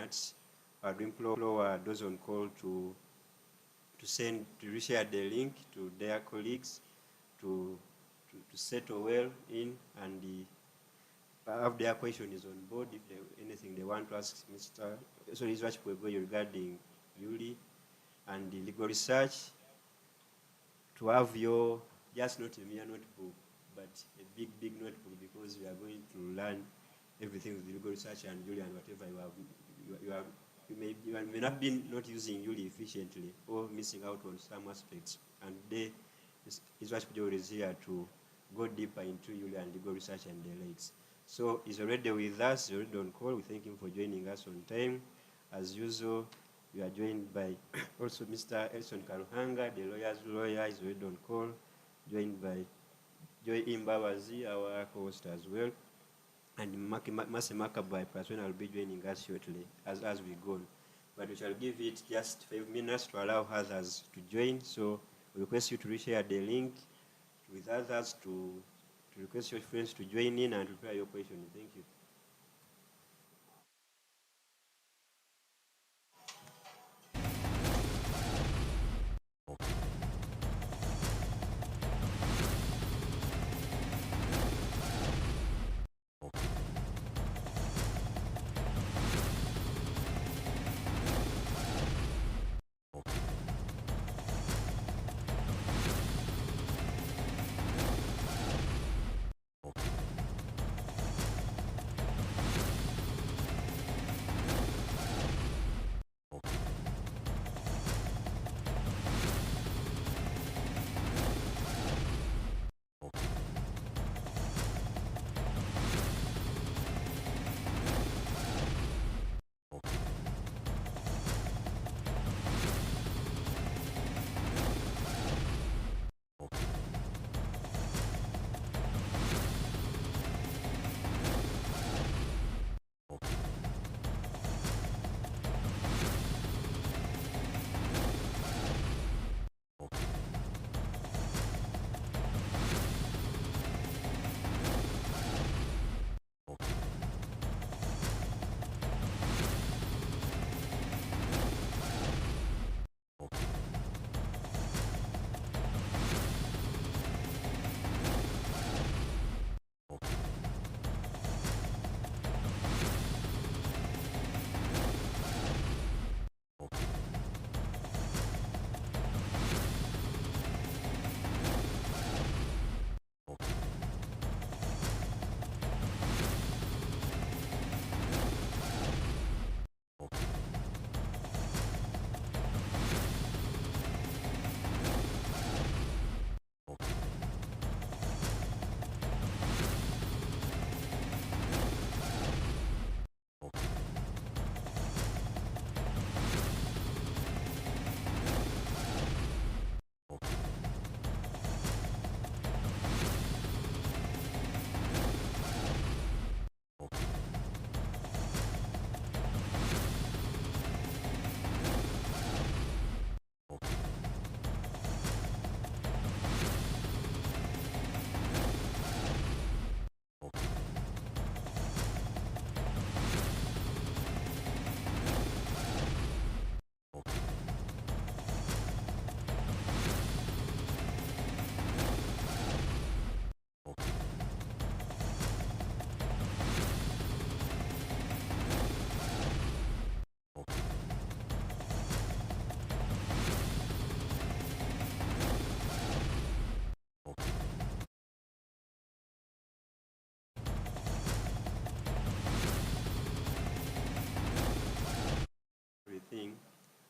minutes, I would implore those on call to reshare the link to their colleagues to settle well in and have their questions on board if anything they want to ask His Worship regarding Yuli and the legal research, to have your, just not a mere notebook, but a big notebook, because we are going to learn everything with the legal research and Yuli and whatever you may not be not using Yuli efficiently or missing out on some aspects. And His Worship is here to go deeper into Yuli and legal research and the likes. So he's already with us, he's already on call. We thank him for joining us on time. As usual, we are joined by also Mr. Elson Karuhanga, the lawyer's lawyer, is already on call, joined by Joy Imbabazi, our co-host as well, and Mase Makabai Praswena will be joining us shortly as we go on. But we shall give it just 5 minutes to allow others to join. So we request you to reshare the link with others, to request your friends to join in and prepare your question. Thank you.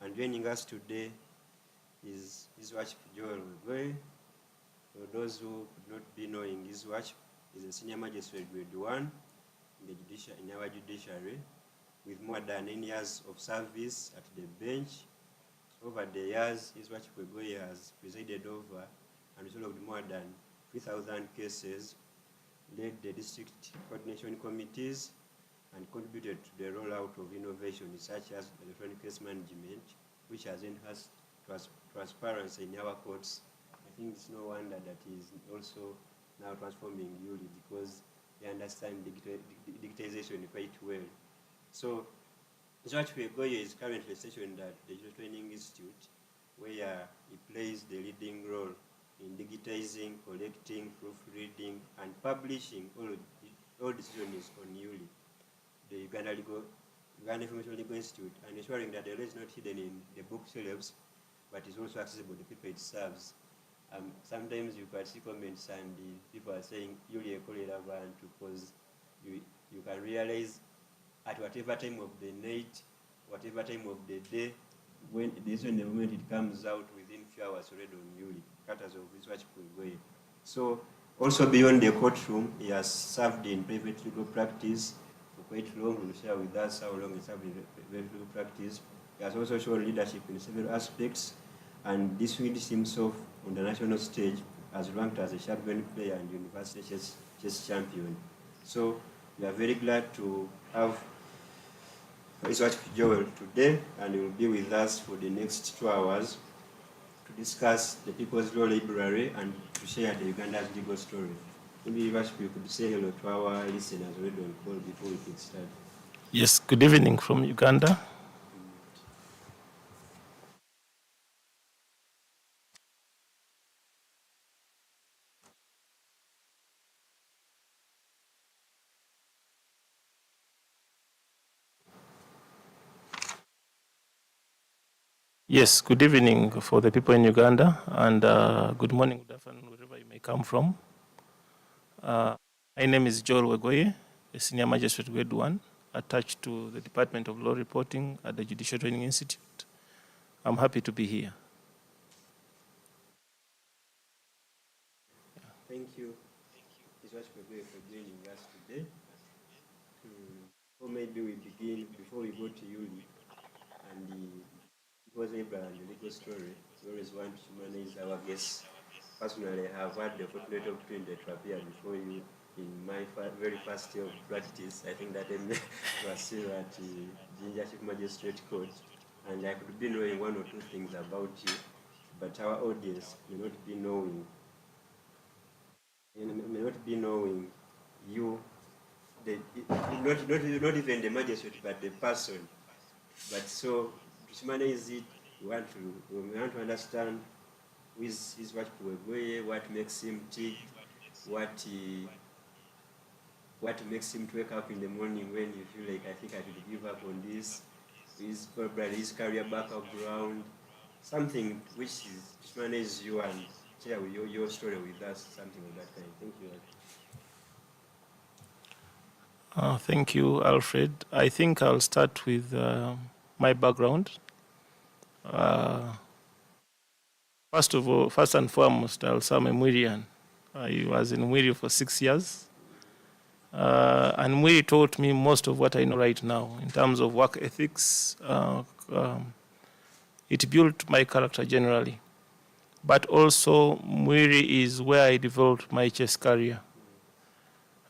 And joining us today is His Worship Joel Wegoy. For those who could not be knowing, His Worship is a senior magistrate grade 1 in our judiciary, with more than 9 years of service at the bench. Over the years, His Worship Wegoy has presided over and resolved more than 3,000 cases, led the district coordination committees, and contributed to the rollout of innovations such as electronic case management, which has enhanced transparency in our courts. I think it's no wonder that he is also now transforming Yuli, because they understand digitization quite well. So George Wegoye is currently stationed at the Digital Training Institute, where he plays the leading role in digitizing, collecting, proofreading, and publishing all decisions on ULI, the Uganda Information Legal Institute, and ensuring that the law is not hidden in the bookshelves, but is also accessible to people it serves. Sometimes you can see comments and people are saying ULI is relevant because you can realize at whatever time of the night, whatever time of the day, when the moment it comes out within few hours already on ULI, cutters of research way. So also beyond the courtroom, he has served in private legal practice for quite long. He will share with us how long he served in private legal practice. He has also shown leadership in several aspects and distinguished himself on the national stage as ranked as a champion player and university chess champion. So we are very glad to have Research Joel today, and he will be with us for the next 2 hours to discuss the People's Law Library and to share the Uganda's legal story. Maybe you could say hello to our listeners already on call before we get started. Yes, good evening from Uganda. Yes, good evening for the people in Uganda, and good morning, good afternoon, wherever you may come from. My name is Joel Wegoye, a senior magistrate grade 1, attached to the Department of Law Reporting at the Judicial Training Institute. I'm happy to be here. Thank you, Research Wegoye, for joining us today. Or maybe we begin before we go to Yuli and because Abraham and the legal story. We always want to manage our guests. Personally, I have had the fortunate opportunity to appear before you in my very first year of practice. I think that I was still at the Jinja Chief Magistrate Court, and I could be knowing one or two things about you, but our audience may not be knowing you, not even the magistrate, but the person. But so to manage it, we want to understand who is what makes him tick, what makes him to wake up in the morning when you feel like I think I should give up on this. Is probably his career background, something which is to manage you and share with your story with us, something of that kind. Thank you. Thank you, Alfred. I think I'll start with my background. First and foremost, I'll say I'm a Mwirian. I was in Mwiri for 6 years. And Mwiri taught me most of what I know right now in terms of work ethics. It built my character generally. But also, Mwiri is where I developed my chess career.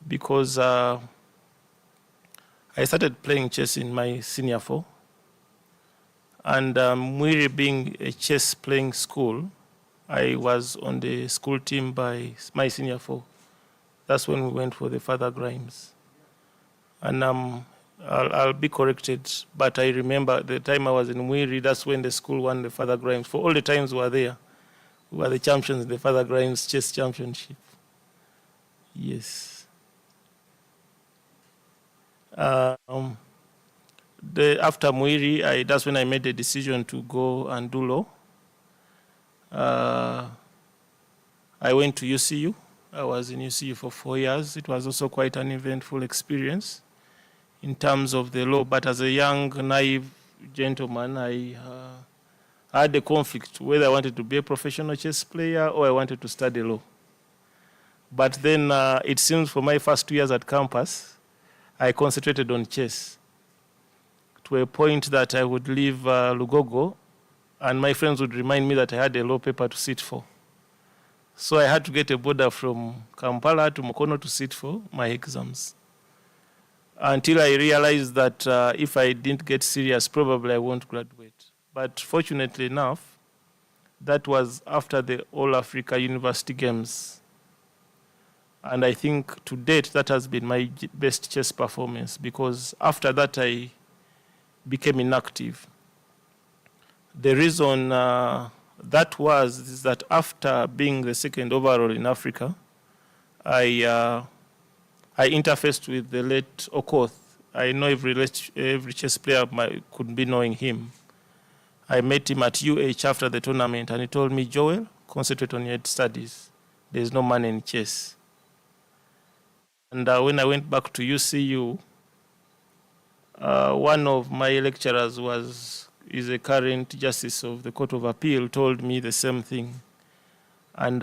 Because I started playing chess in my senior 4. And Mwiri being a chess playing school, I was on the school team by my senior 4. That's when we went for the Father Grimes. And I'll be corrected, but I remember the time I was in Mwiri, that's when the school won the Father Grimes. For all the times we were there, we were the champions in the Father Grimes Chess Championship. Yes. After Mwiri, that's when I made the decision to go and do law. I went to UCU. I was in UCU for 4 years. It was also quite an eventful experience in terms of the law. But as a young, naive gentleman, I had a conflict whether I wanted to be a professional chess player or I wanted to study law. But then it seems for my first 2 years at campus, I concentrated on chess to a point that I would leave Lugogo and my friends would remind me that I had a law paper to sit for. So I had to get a border from Kampala to Mukono to sit for my exams. Until I realized that if I didn't get serious, probably I won't graduate. But fortunately enough, that was after the All Africa University Games. And I think to date, that has been my best chess performance, because after that, I became inactive. The reason that was is that after being the second overall in Africa, I interfaced with the late Okoth. I know every chess player could be knowing him. I met him at UH after the tournament, and he told me, Joel, concentrate on your studies. There's no money in chess. And when I went back to UCU, one of my lecturers is a current justice of the Court of Appeal, told me the same thing. And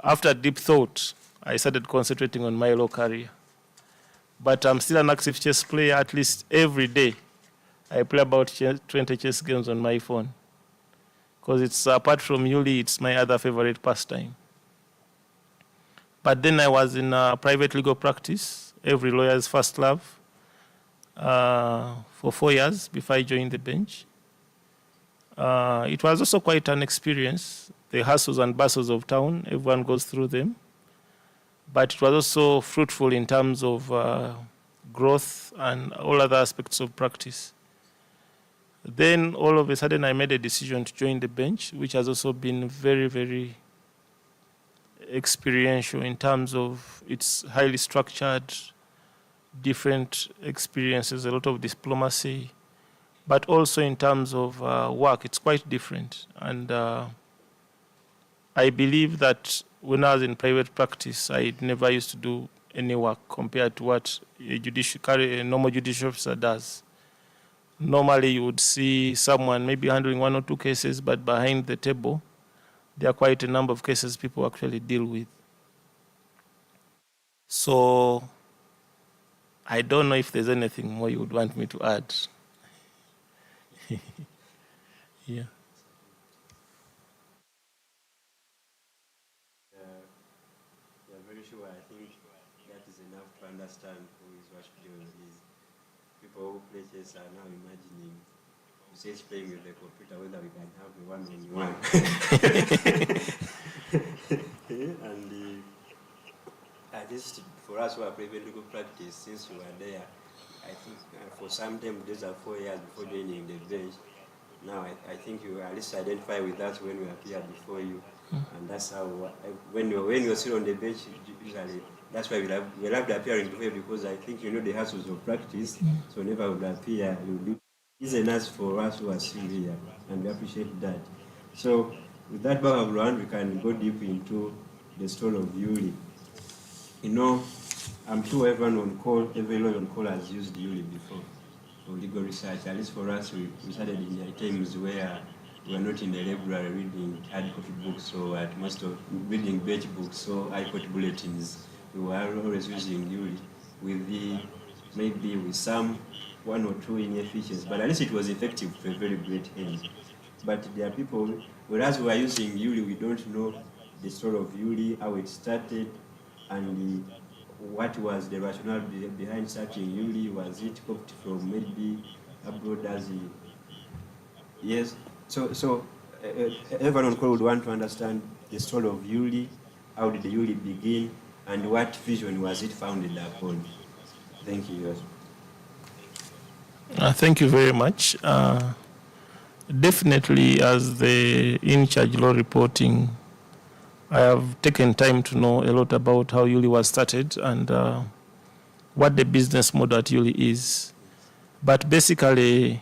after deep thought, I started concentrating on my law career. But I'm still an active chess player. At least every day, I play about 20 chess games on my phone. Because it's, apart from Yuli, it's my other favorite pastime. But then I was in private legal practice, every lawyer's first love, for 4 years before I joined the bench. It was also quite an experience. The hustles and bustles of town, everyone goes through them. But it was also fruitful in terms of growth and all other aspects of practice. Then all of a sudden I made a decision to join the bench, which has also been very, very experiential in terms of it's highly structured, different experiences, a lot of diplomacy, but also in terms of work, it's quite different. And I believe that when I was in private practice, I never used to do any work compared to what a normal judicial officer does. Normally, you would see someone maybe handling 1 or 2 cases, but behind the table, there are quite a number of cases people actually deal with. So I don't know if there's anything more you would want me to add. Yeah. You're very sure. I think that is enough to understand who is what Joel is. People who play chess are now imagining chess playing with the computer, whether we can have a one-on-one. And at least for us who are private legal practice, since we were there, I think for some time, these are 4 years before joining the bench. Now I think you at least identify with us when we appear before you. And that's how, when you're still on the bench, usually, that's why we love appearing before you, because I think you know the hassles of practice, so whenever we appear, you'll be easy enough for us who are still here, and we appreciate that. So, with that background, we can go deep into the story of Yuli. You know, I'm sure everyone on call, every lawyer on call has used Yuli before for legal research. At least for us, we started in the times where we were not in the library reading hard copy books, or at most of reading bench books or high court bulletins. We were always using Yuli maybe with some 1 or 2 inefficiencies, but at least it was effective to a very great end. But there are people, whereas we are using Yuli, we don't know the story of Yuli, how it started, and what was the rationale behind starting Yuli. Was it copied from maybe abroad as yes? So everyone on call would want to understand the story of Yuli, how did Yuli begin, and what vision was it founded upon? Thank you. Thank you very much. Definitely, as the in-charge law reporting, I have taken time to know a lot about how Yuli was started and what the business model at Yuli is. But basically,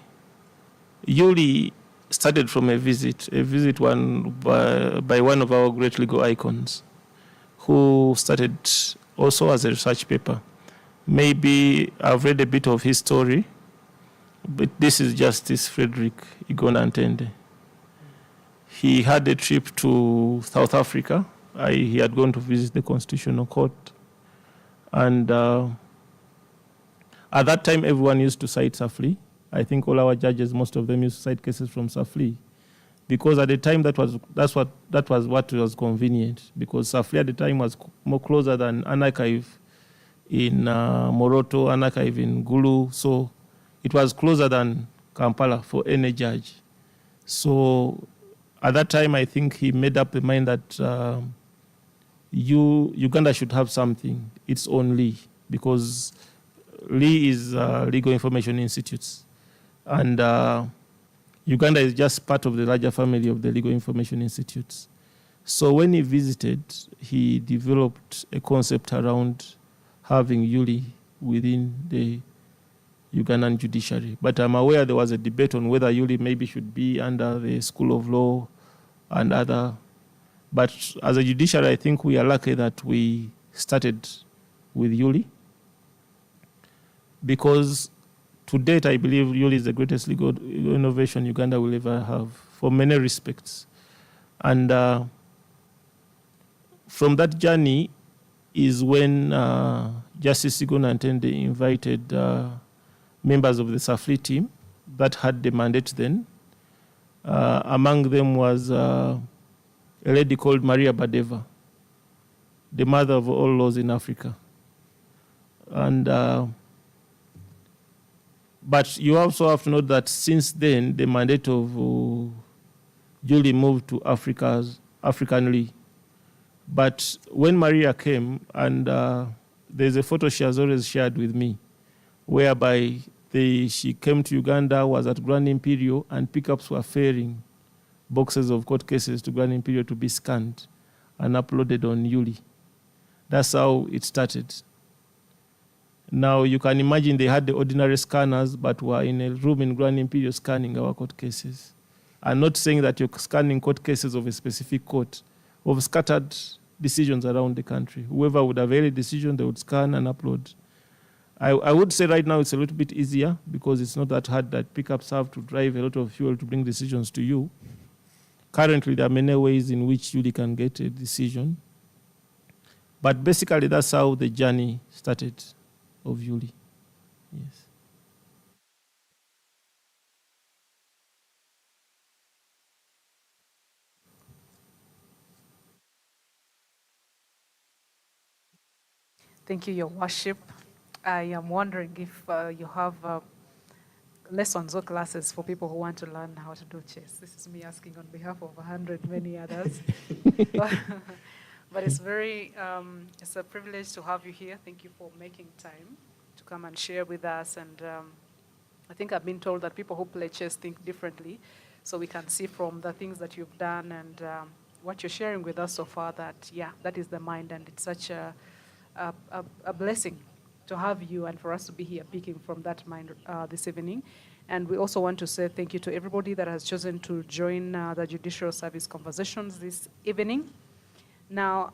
Yuli started from a visit by one of our great legal icons, who started also as a research paper. Maybe I've read a bit of his story, but this is Justice Frederick Uganda Ntende. He had a trip to South Africa. He had gone to visit the Constitutional Court. And at that time, everyone used to cite Safli. I think all our judges, most of them used to cite cases from Safli. Because at the time, that was what was convenient. Because Safli at the time was more closer than an archive in Moroto, an archive in Gulu. So it was closer than Kampala for any judge. So at that time, I think he made up the mind that Uganda should have something, its own Lee, because Lee is Legal Information Institutes. And Uganda is just part of the larger family of the Legal Information Institutes. So when he visited, he developed a concept around having Yuli within the Ugandan judiciary. But I'm aware there was a debate on whether Yuli maybe should be under the School of Law and other. But as a judiciary, I think we are lucky that we started with Yuli, because to date, I believe Yuli is the greatest legal innovation Uganda will ever have for many respects. And from that journey is when Justice Siguna Ntende invited members of the Safli team that had the mandate then. Among them was a lady called Maria Badeva, the mother of all laws in Africa. And but you also have to note that since then, the mandate of Julie moved to African Lee. But when Maria came, and there's a photo she has always shared with me, whereby she came to Uganda, was at Grand Imperial, and pickups were ferrying boxes of court cases to Grand Imperial to be scanned and uploaded on Yuli. That's how it started. Now, you can imagine they had the ordinary scanners, but were in a room in Grand Imperial scanning our court cases. I'm not saying that you're scanning court cases of a specific court, of scattered decisions around the country. Whoever would have any decision, they would scan and upload. I would say right now it's a little bit easier because it's not that hard that pickups have to drive a lot of fuel to bring decisions to you. Currently, there are many ways in which you can get a decision. But basically, that's how the journey started of Yuli. Yes. Thank you, Your Worship. I am wondering if you have lessons or classes for people who want to learn how to do chess. This is me asking on behalf of 100 many others. But it's it's a privilege to have you here. Thank you for making time to come and share with us. And I think I've been told that people who play chess think differently. So we can see from the things that you've done and what you're sharing with us so far that, yeah, that is the mind. And it's such a blessing to have you and for us to be here picking from that mind this evening. And we also want to say thank you to everybody that has chosen to join the Judicial Service Conversations this evening. Now,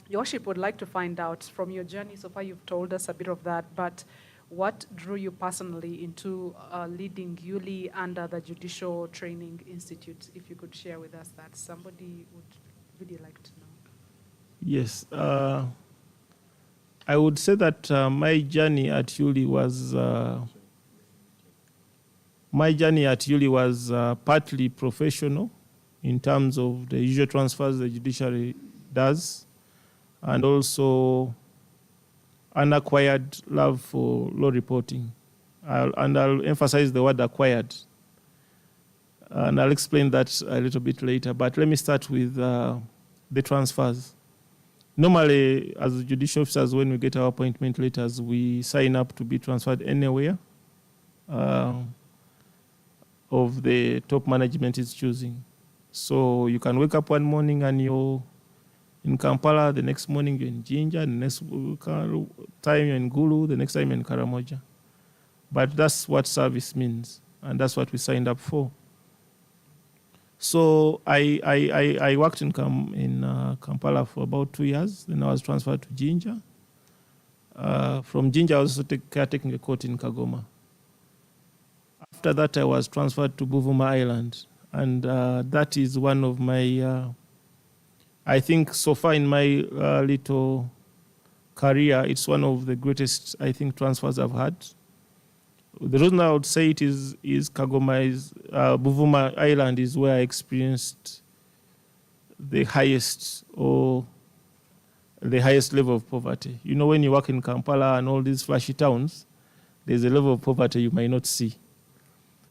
Your Worship would like to find out from your journey so far, you've told us a bit of that, but what drew you personally into leading Yuli under the Judicial Training Institute? If you could share with us that, somebody would really like to know. Yes. I would say that my journey at Yuli was partly professional in terms of the usual transfers the judiciary does, and also an acquired love for law reporting. I'll emphasize the word acquired. And I'll explain that a little bit later. But let me start with the transfers. Normally, as judicial officers, when we get our appointment letters, we sign up to be transferred anywhere of the top management is choosing. So you can wake up one morning and you're in Kampala, the next morning you're in Jinja, the next time you're in Gulu, the next time you're in Karamoja. But that's what service means, and that's what we signed up for. So I worked in Kampala for about 2 years. Then I was transferred to Jinja. From Jinja, I was also caretaking a court in Kagoma. After that, I was transferred to Buvuma Island. And that is one of my, I think so far in my little career, it's one of the greatest, I think, transfers I've had. The reason I would say it is Kagoma Buvuma Island is where I experienced the highest level of poverty. You know, when you work in Kampala and all these flashy towns, there's a level of poverty you might not see.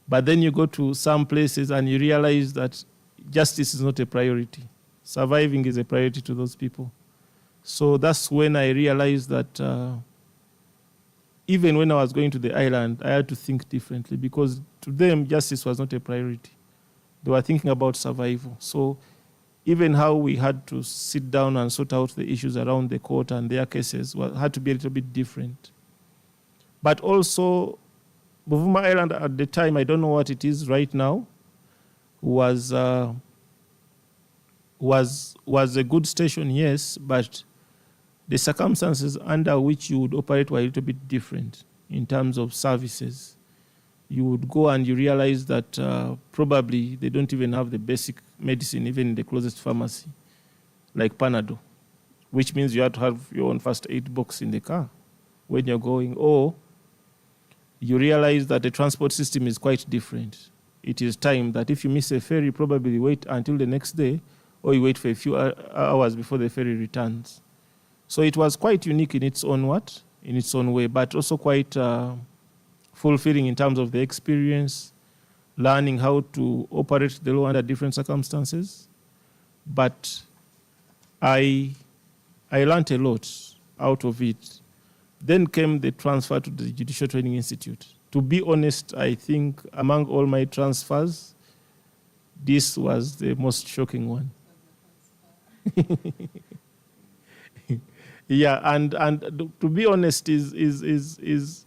But then you go to some places and you realize that justice is not a priority. Surviving is a priority to those people. So that's when I realized that even when I was going to the island, I had to think differently because to them, justice was not a priority. They were thinking about survival. So even how we had to sit down and sort out the issues around the court and their cases had to be a little bit different. But also, Buvuma Island at the time, I don't know what it is right now, was a good station, yes, but the circumstances under which you would operate were a little bit different in terms of services. You would go and you realize that probably they don't even have the basic medicine, even in the closest pharmacy, like Panadol, which means you have to have your own first aid box in the car when you're going. Or you realize that the transport system is quite different. It is time that if you miss a ferry, probably wait until the next day, or you wait for a few hours before the ferry returns. So it was quite unique in its own in its own way, but also quite fulfilling in terms of the experience, learning how to operate the law under different circumstances. But I learned a lot out of it. Then came the transfer to the Judicial Training Institute. To be honest, I think among all my transfers, this was the most shocking one. Yeah, and to be honest is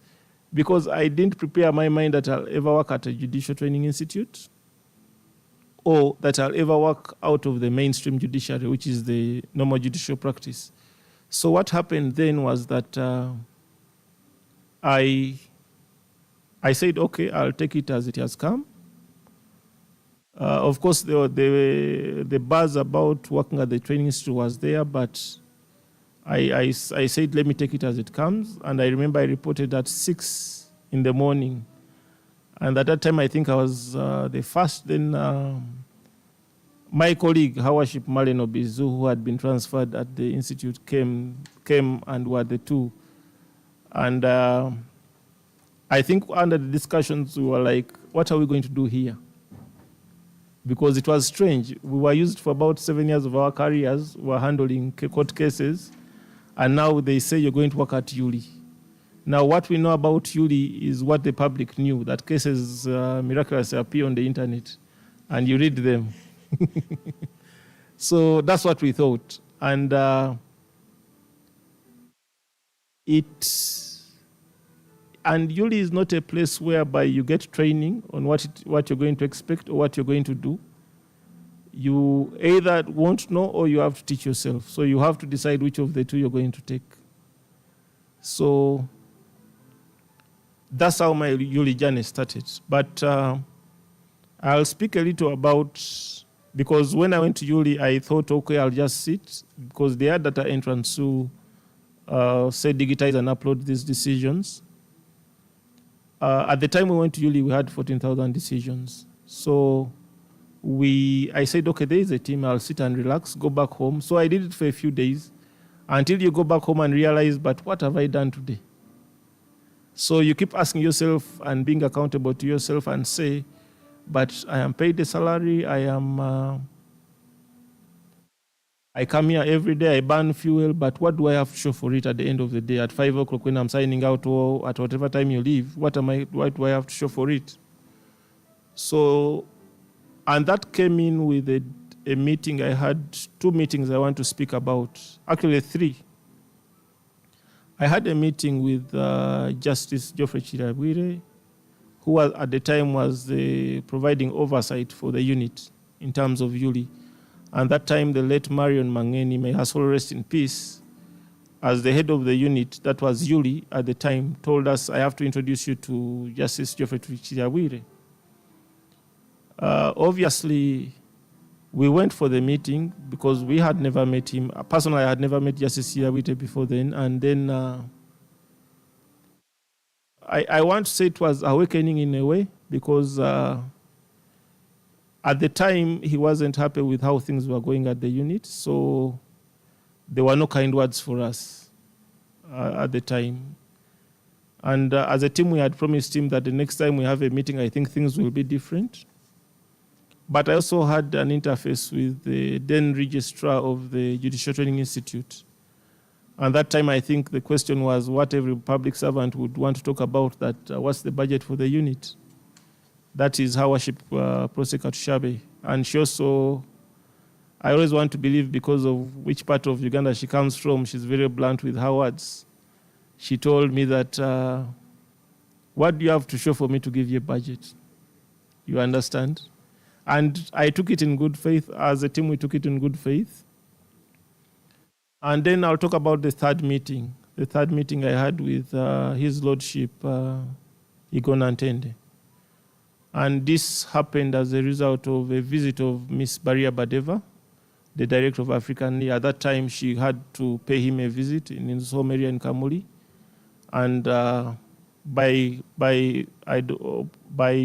because I didn't prepare my mind that I'll ever work at a judicial training institute or that I'll ever work out of the mainstream judiciary, which is the normal judicial practice. So what happened then was that I said, okay, I'll take it as it has come. Of course, the buzz about working at the training institute was there, but I said, let me take it as it comes. And I remember I reported at 6 in the morning. And at that time, I think I was the first. Then my colleague, Hawaship Malen Obizu, who had been transferred at the institute, came and were the two. And I think under the discussions, we were like, what are we going to do here? Because it was strange. We were used for about 7 years of our careers. We were handling court cases. And now they say you're going to work at Yuli. Now, what we know about Yuli is what the public knew, that cases miraculously appear on the internet, and you read them. So that's what we thought. And Yuli is not a place whereby you get training on what you're going to expect or what you're going to do. You either won't know or you have to teach yourself. So you have to decide which of the two you're going to take. So that's how my Yuli journey started. But I'll speak a little about, because when I went to Yuli, I thought, okay, I'll just sit, because they had data entrants who say digitize and upload these decisions. At the time we went to Yuli, we had 14,000 decisions. So I said, okay, there is a team, I'll sit and relax, go back home. So I did it for a few days until you go back home and realize, but what have I done today? So you keep asking yourself and being accountable to yourself and say, but I am paid a salary, I come here every day, I burn fuel, but what do I have to show for it at the end of the day? At 5 o'clock when I'm signing out or at whatever time you leave, what do I have to show for it? So, and that came in with a meeting. I had 2 meetings I want to speak about, actually 3. I had a meeting with Justice Geoffrey Chirabwire, who at the time was providing oversight for the unit in terms of Yuli. And that time, the late Marion Mangeni, may her soul rest in peace, as the head of the unit, that was Yuli at the time, told us, I have to introduce you to Justice Geoffrey Chirabwire. Obviously, we went for the meeting because we had never met him. Personally, I had never met Justice Chirabwire before then. And then I want to say it was awakening in a way, because at the time, he wasn't happy with how things were going at the unit. So there were no kind words for us at the time. And as a team, we had promised him that the next time we have a meeting, I think things will be different. But I also had an interface with the then registrar of the Judicial Training Institute. And that time, I think the question was what every public servant would want to talk about, that what's the budget for the unit? That is how worship Proseka Tushabe. And she also, I always want to believe, because of which part of Uganda she comes from, she's very blunt with her words. She told me that, what do you have to show for me to give you a budget? You understand? And I took it in good faith. As a team, we took it in good faith. And then I'll talk about the third meeting. The third meeting I had with His Lordship, Igona Ntende. And this happened as a result of a visit of Miss Baria Badeva, the director of African. At that time, she had to pay him a visit in his home area in Kamuli. And by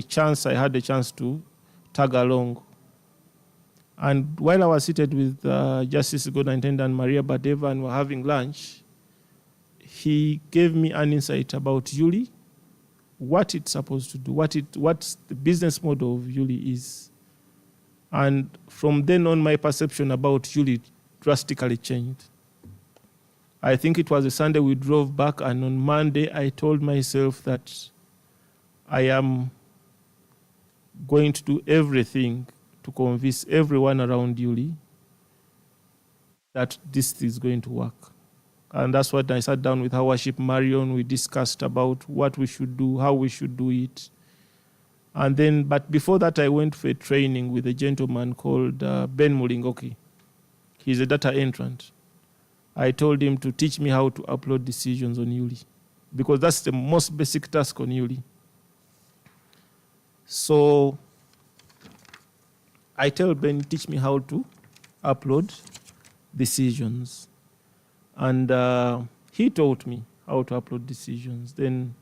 chance, I had the chance to tag along. And while I was seated with Justice Igona Ntende and Maria Badeva and were having lunch, he gave me an insight about Yuli, what it's supposed to do, what's the business model of Yuli is. And from then on, my perception about Yuli drastically changed. I think it was a Sunday we drove back, and on Monday I told myself that I am going to do everything to convince everyone around Yuli that this is going to work. And that's what I sat down with our worship Marion. We discussed about what we should do, how we should do it. And then, but before that, I went for a training with a gentleman called Ben Mulingoki. He's a data entrant. I told him to teach me how to upload decisions on Yuli, because that's the most basic task on Yuli. So I tell Ben, teach me how to upload decisions. And he taught me how to upload decisions. Then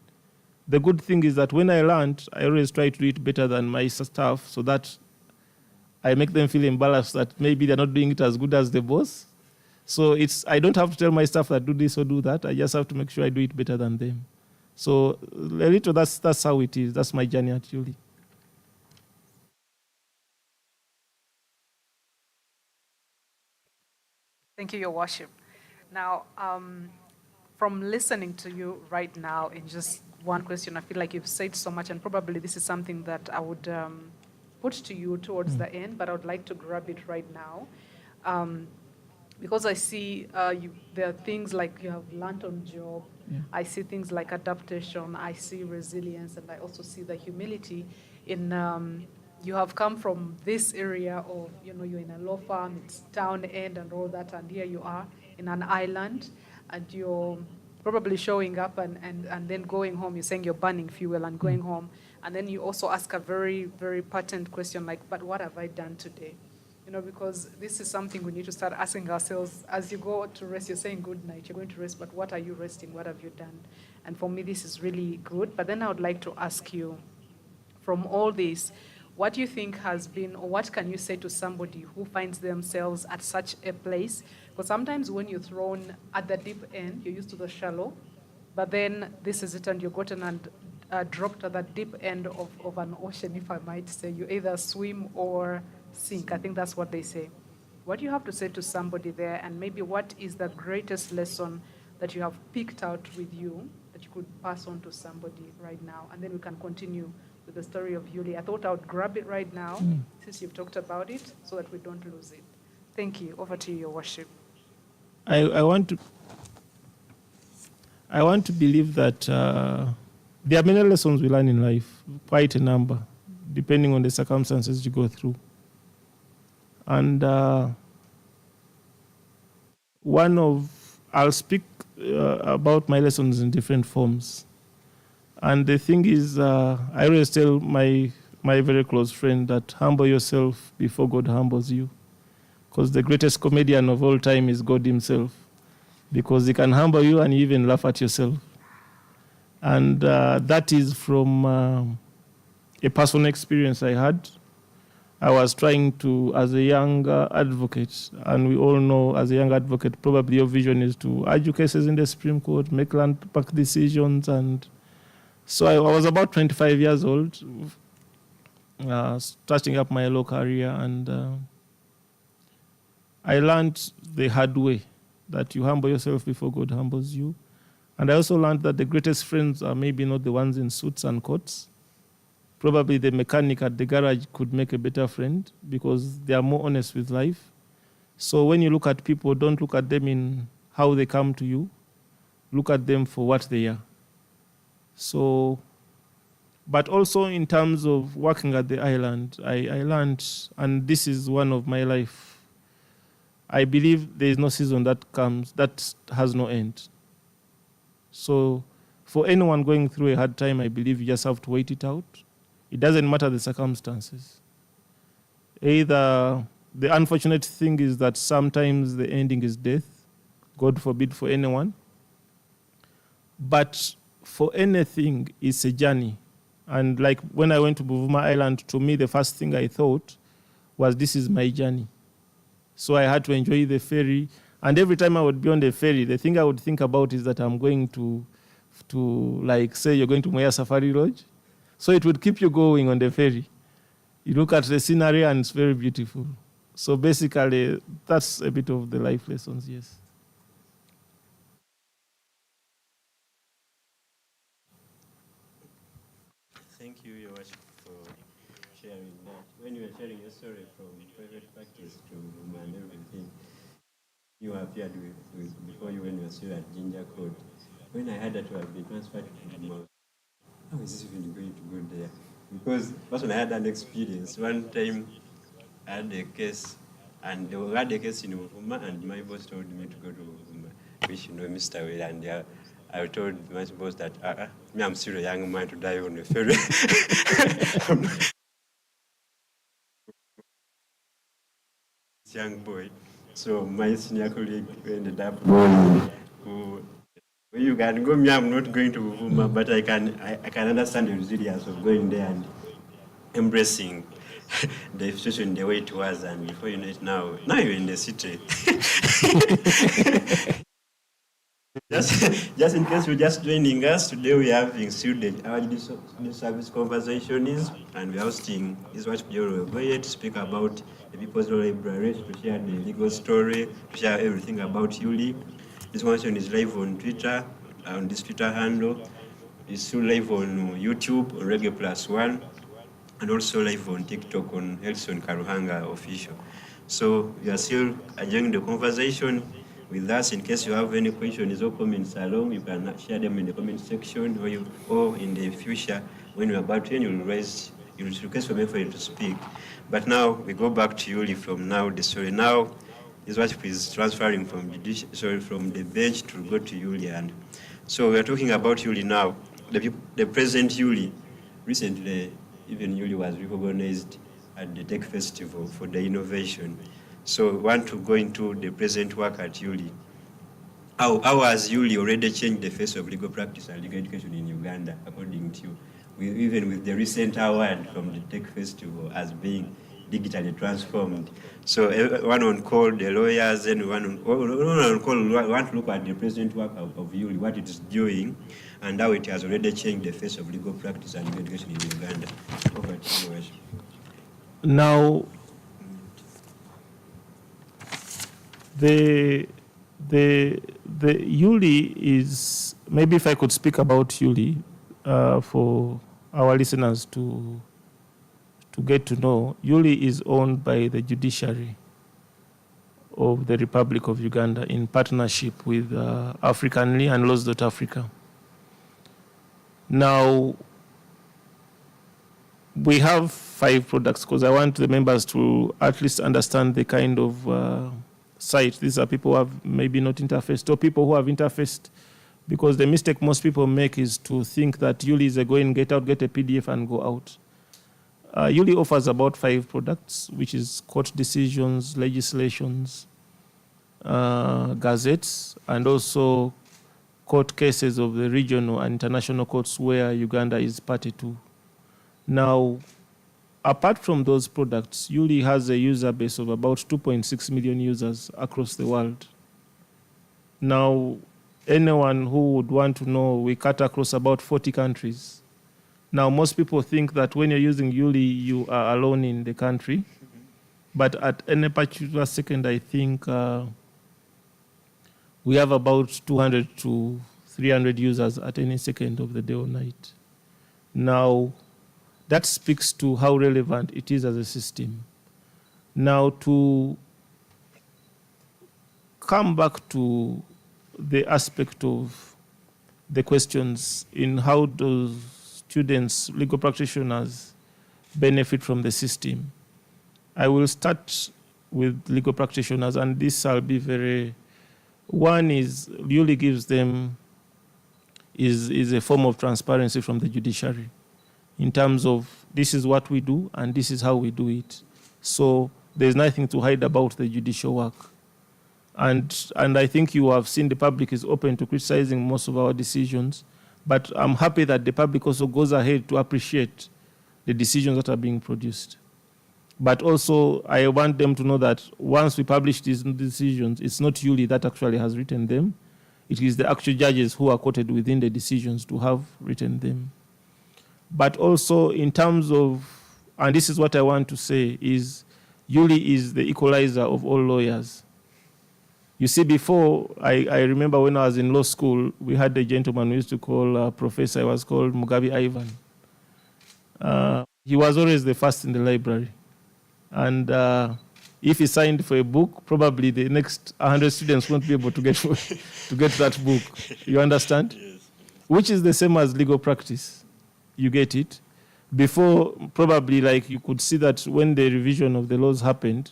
the good thing is that when I learned, I always try to do it better than my staff, so that I make them feel embarrassed that maybe they're not doing it as good as the boss. So I don't have to tell my staff that do this or do that. I just have to make sure I do it better than them. So a little, that's how it is. That's my journey at Yuli. Thank you, Your Worship. Now, from listening to you right now, in just one question, I feel like you've said so much, and probably this is something that I would put to you towards the end, but I would like to grab it right now. Because I see there are things like you have learned on job. Yeah. I see things like adaptation. I see resilience, and I also see the humility in. You have come from this area of, you're in a law firm, it's town end and all that, and here you are in an island, and you're probably showing up and then going home. You're saying you're burning fuel and going home, and then you also ask a very, very pertinent question like, but what have I done today? Because this is something we need to start asking ourselves. As you go to rest, you're saying good night, you're going to rest, but what are you resting? What have you done? And for me, this is really good. But then I would like to ask you, from all this, what do you think has been, or what can you say to somebody who finds themselves at such a place? Because sometimes when you're thrown at the deep end, you're used to the shallow, but then this is it, and you're gotten and dropped at the deep end of an ocean, if I might say. You either swim or sink. I think that's what they say. What do you have to say to somebody there, and maybe what is the greatest lesson that you have picked out with you that you could pass on to somebody right now? And then we can continue with the story of Yuli. I thought I would grab it right now, since you've talked about it, so that we don't lose it. Thank you. Over to you, Your Worship. I want to believe that there are many lessons we learn in life, quite a number, depending on the circumstances you go through. And I'll speak about my lessons in different forms. And the thing is, I always tell my very close friend that humble yourself before God humbles you. Because the greatest comedian of all time is God himself. Because he can humble you and you even laugh at yourself. And that is from a personal experience I had. I was trying to, as a young advocate, and we all know as a young advocate, probably your vision is to argue cases in the Supreme Court, make landmark decisions. And so I was about 25 years old, starting up my law career, and I learned the hard way that you humble yourself before God humbles you. And I also learned that the greatest friends are maybe not the ones in suits and coats. Probably the mechanic at the garage could make a better friend because they are more honest with life. So when you look at people, don't look at them in how they come to you. Look at them for what they are. So, but also in terms of working at the island, I learned, and this is one of my life, I believe there is no season that comes that has no end. So for anyone going through a hard time, I believe you just have to wait it out. It doesn't matter the circumstances. Either the unfortunate thing is that sometimes the ending is death, God forbid for anyone. But for anything, it's a journey. And like when I went to Buvuma Island, to me, the first thing I thought was, this is my journey. So I had to enjoy the ferry. And every time I would be on the ferry, the thing I would think about is that I'm going to like, say you're going to Moya Safari Lodge. So it would keep you going on the ferry. You look at the scenery and it's very beautiful. So basically, that's a bit of the life lessons, yes. Thank you, Your Worship, for sharing that. When you were sharing your story from private practice to and everything, you appeared with before you when you were still at Ginger Court. When I heard that you have been transferred to the Mouth, how is this even going to go there? Because first when I had an experience, one time I had a case, and they had a case in Uvuma, and my boss told me to go to Uvuma, which you know, Mr. Will, and I told my boss that me, I'm still a young man to die on a ferry. Young boy. So my senior colleague ended up going to, you can go, me, I'm not going to Uvuma, but I can understand the resilience of going there and embracing the situation the way it was, and before you know it, now you're in the city. Just in case you're just joining us, today we are having student our service conversation is, and we're hosting is what we're going to speak about the People's Law Library, to share the legal story, to share everything about Yuli. This one is live on Twitter, on this Twitter handle. It's still live on YouTube, on Reggae Plus One, and also live on TikTok on Elson Karuhanga Official. So you are still enjoying the conversation with us. In case you have any questions or comments along, you can share them in the comment section, or in the future when you're about to end, you'll request for me for you to speak. But now we go back to Yuli from now. The story now is what is transferring from the bench to go to Yuli, and so we are talking about Yuli now. The present Yuli, recently, even Yuli was recognized at the Tech Festival for the innovation. So we want to go into the present work at Yuli. How has Yuli already changed the face of legal practice and legal education in Uganda, according to you? Even with the recent award from the Tech Festival as being digitally transformed. So one on call, the lawyers, and one on call, we want to look at the present work of Yuli, what it is doing, and how it has already changed the face of legal practice and legal education in Uganda. Over to you, Worship. Now, the Yuli is, maybe if I could speak about Yuli for our listeners to get to know, Yuli is owned by the judiciary of the Republic of Uganda in partnership with Africanly and Laws.Africa. Now, we have 5 products because I want the members to at least understand the kind of site. These are people who have maybe not interfaced, or people who have interfaced, because the mistake most people make is to think that Yuli is a go in, get out, get a PDF and go out. Yuli offers about 5 products, which is court decisions, legislations, gazettes, and also court cases of the regional and international courts where Uganda is party to. Now, apart from those products, Yuli has a user base of about 2.6 million users across the world. Now, anyone who would want to know, we cut across about 40 countries. Now, most people think that when you're using Yuli, you are alone in the country. Mm-hmm. But at any particular second, I think We have about 200 to 300 users at any second of the day or night. Now, that speaks to how relevant it is as a system. Now, to come back to the aspect of the questions in how do students, legal practitioners, benefit from the system, I will start with legal practitioners, and this I'll be very, one is, really gives them, is a form of transparency from the judiciary in terms of this is what we do and this is how we do it. So there's nothing to hide about the judicial work. And I think you have seen the public is open to criticizing most of our decisions, but I'm happy that the public also goes ahead to appreciate the decisions that are being produced. But also, I want them to know that once we publish these decisions, it's not Yuli that actually has written them. It is the actual judges who are quoted within the decisions to have written them. But also, in terms of, and this is what I want to say, is Yuli is the equalizer of all lawyers. You see, before, I remember when I was in law school, we had a gentleman we used to call a professor. He was called Mugabe Ivan. He was always the first in the library. And if he signed for a book, probably the next 100 students won't be able to get that book. You understand? Yes. Which is the same as legal practice. You get it? Before, probably, like, you could see that when the revision of the laws happened,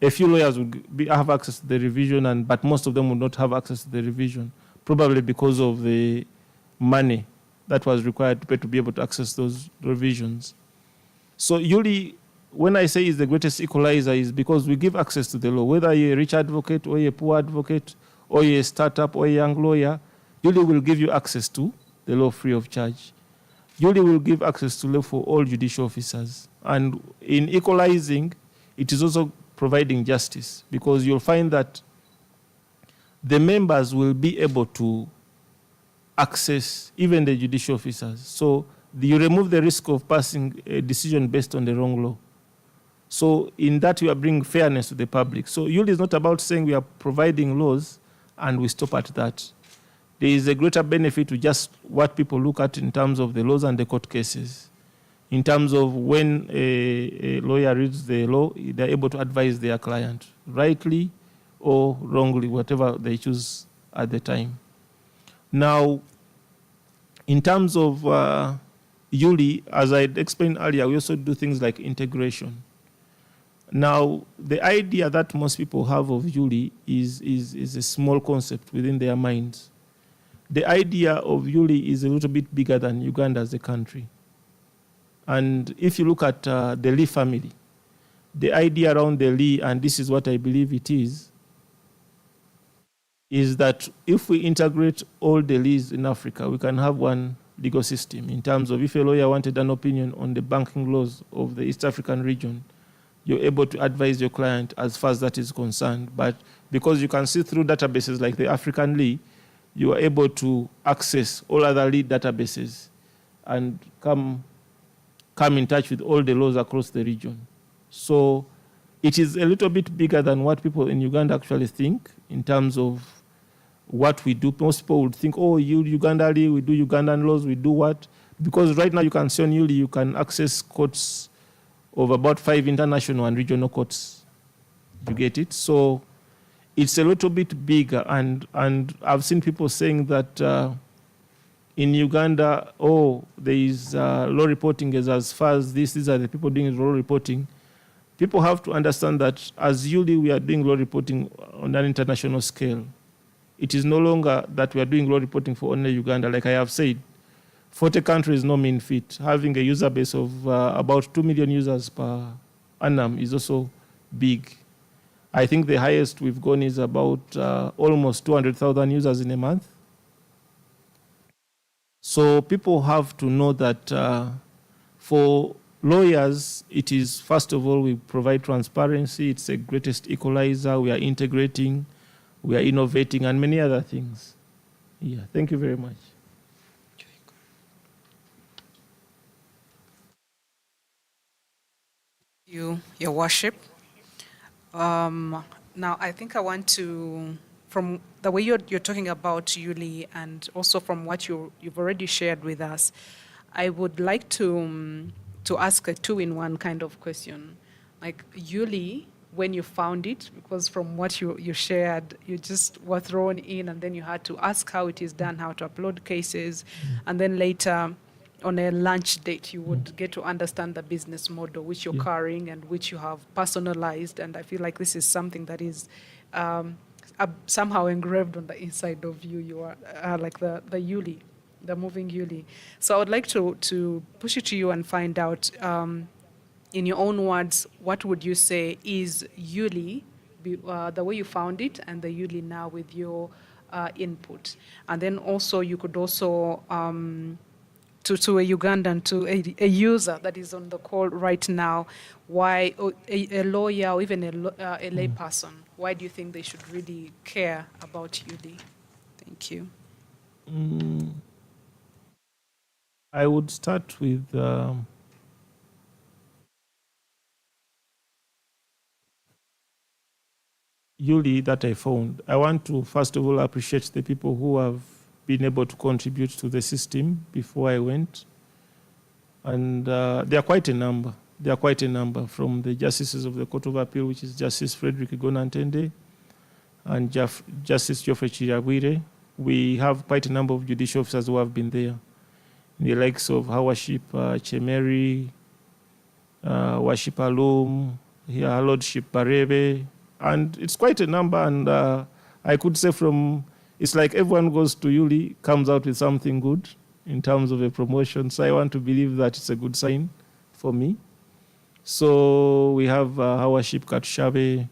a few lawyers would have access to the revision, but most of them would not have access to the revision, probably because of the money that was required to pay to be able to access those revisions. So Yuli, when I say is the greatest equalizer, is because we give access to the law. Whether you're a rich advocate or you're a poor advocate or you're a startup or a young lawyer, Yuli will give you access to the law free of charge. Yuli will give access to law for all judicial officers. And in equalizing, it is also providing justice, because you'll find that the members will be able to access even the judicial officers. So you remove the risk of passing a decision based on the wrong law. So in that, you are bringing fairness to the public. So Yuli is not about saying we are providing laws and we stop at that. There is a greater benefit to just what people look at in terms of the laws and the court cases. In terms of when a lawyer reads the law, they're able to advise their client rightly or wrongly, whatever they choose at the time. Now, in terms of Yuli, as I explained earlier, we also do things like integration. Now, the idea that most people have of Yuli is a small concept within their minds. The idea of Yuli is a little bit bigger than Uganda as a country. And if you look at the Lee family, the idea around the Lee, and this is what I believe it is that if we integrate all the Lees in Africa, we can have one legal system in terms of if a lawyer wanted an opinion on the banking laws of the East African region, you're able to advise your client as far as that is concerned. But because you can see through databases like the African Lee, you are able to access all other Lee databases and come in touch with all the laws across the region. So it is a little bit bigger than what people in Uganda actually think in terms of what we do. Most people would think, oh, Uganda, we do Ugandan laws, we do what? Because right now you can see on Yuli, you can access courts of about 5 international and regional courts. You get it? So it's a little bit bigger, and I've seen people saying that in Uganda, there is law reporting as far as these are the people doing law reporting. People have to understand that as Yuli, we are doing law reporting on an international scale. It is no longer that we are doing law reporting for only Uganda. Like I have said, 40 countries no mean feat. Having a user base of about 2 million users per annum is also big. I think the highest we've gone is about almost 200,000 users in a month. So people have to know that for lawyers, it is, first of all, we provide transparency. It's the greatest equalizer. We are integrating, we are innovating, and many other things. Yeah, thank you very much. You, Your Worship. Now, I think I want to from the way you're talking about Yuli, and also from what you've already shared with us, I would like to ask a two-in-one kind of question. Like Yuli, when you found it, because from what you shared, you just were thrown in and then you had to ask how it is done, how to upload cases, and then later on a lunch date, you would get to understand the business model which you're carrying and which you have personalized. And I feel like this is something that is somehow engraved on the inside of you. You are like the Yuli, the moving Yuli. So I would like to push it to you and find out, in your own words, what would you say is Yuli, the way you found it, and the Yuli now with your input? And then also you could also, to a Ugandan, to a user that is on the call right now, why a lawyer or even a lay person, why do you think they should really care about Yuli? Thank you. I would start with Yuli that I found. I want to first of all appreciate the people who have been able to contribute to the system before I went. And they are quite a number. They are quite a number, from the Justices of the Court of Appeal, which is Justice Frederick Gonantende and Justice Geoffrey Chirabwire. We have quite a number of judicial officers who have been there, the likes of Her Worship Chemeri, Worship Alum, Her Lordship Barebe, and it's quite a number. And I could say it's like everyone goes to Yuli, comes out with something good in terms of a promotion. So I want to believe that it's a good sign for me. So we have Her Worship Katushabe,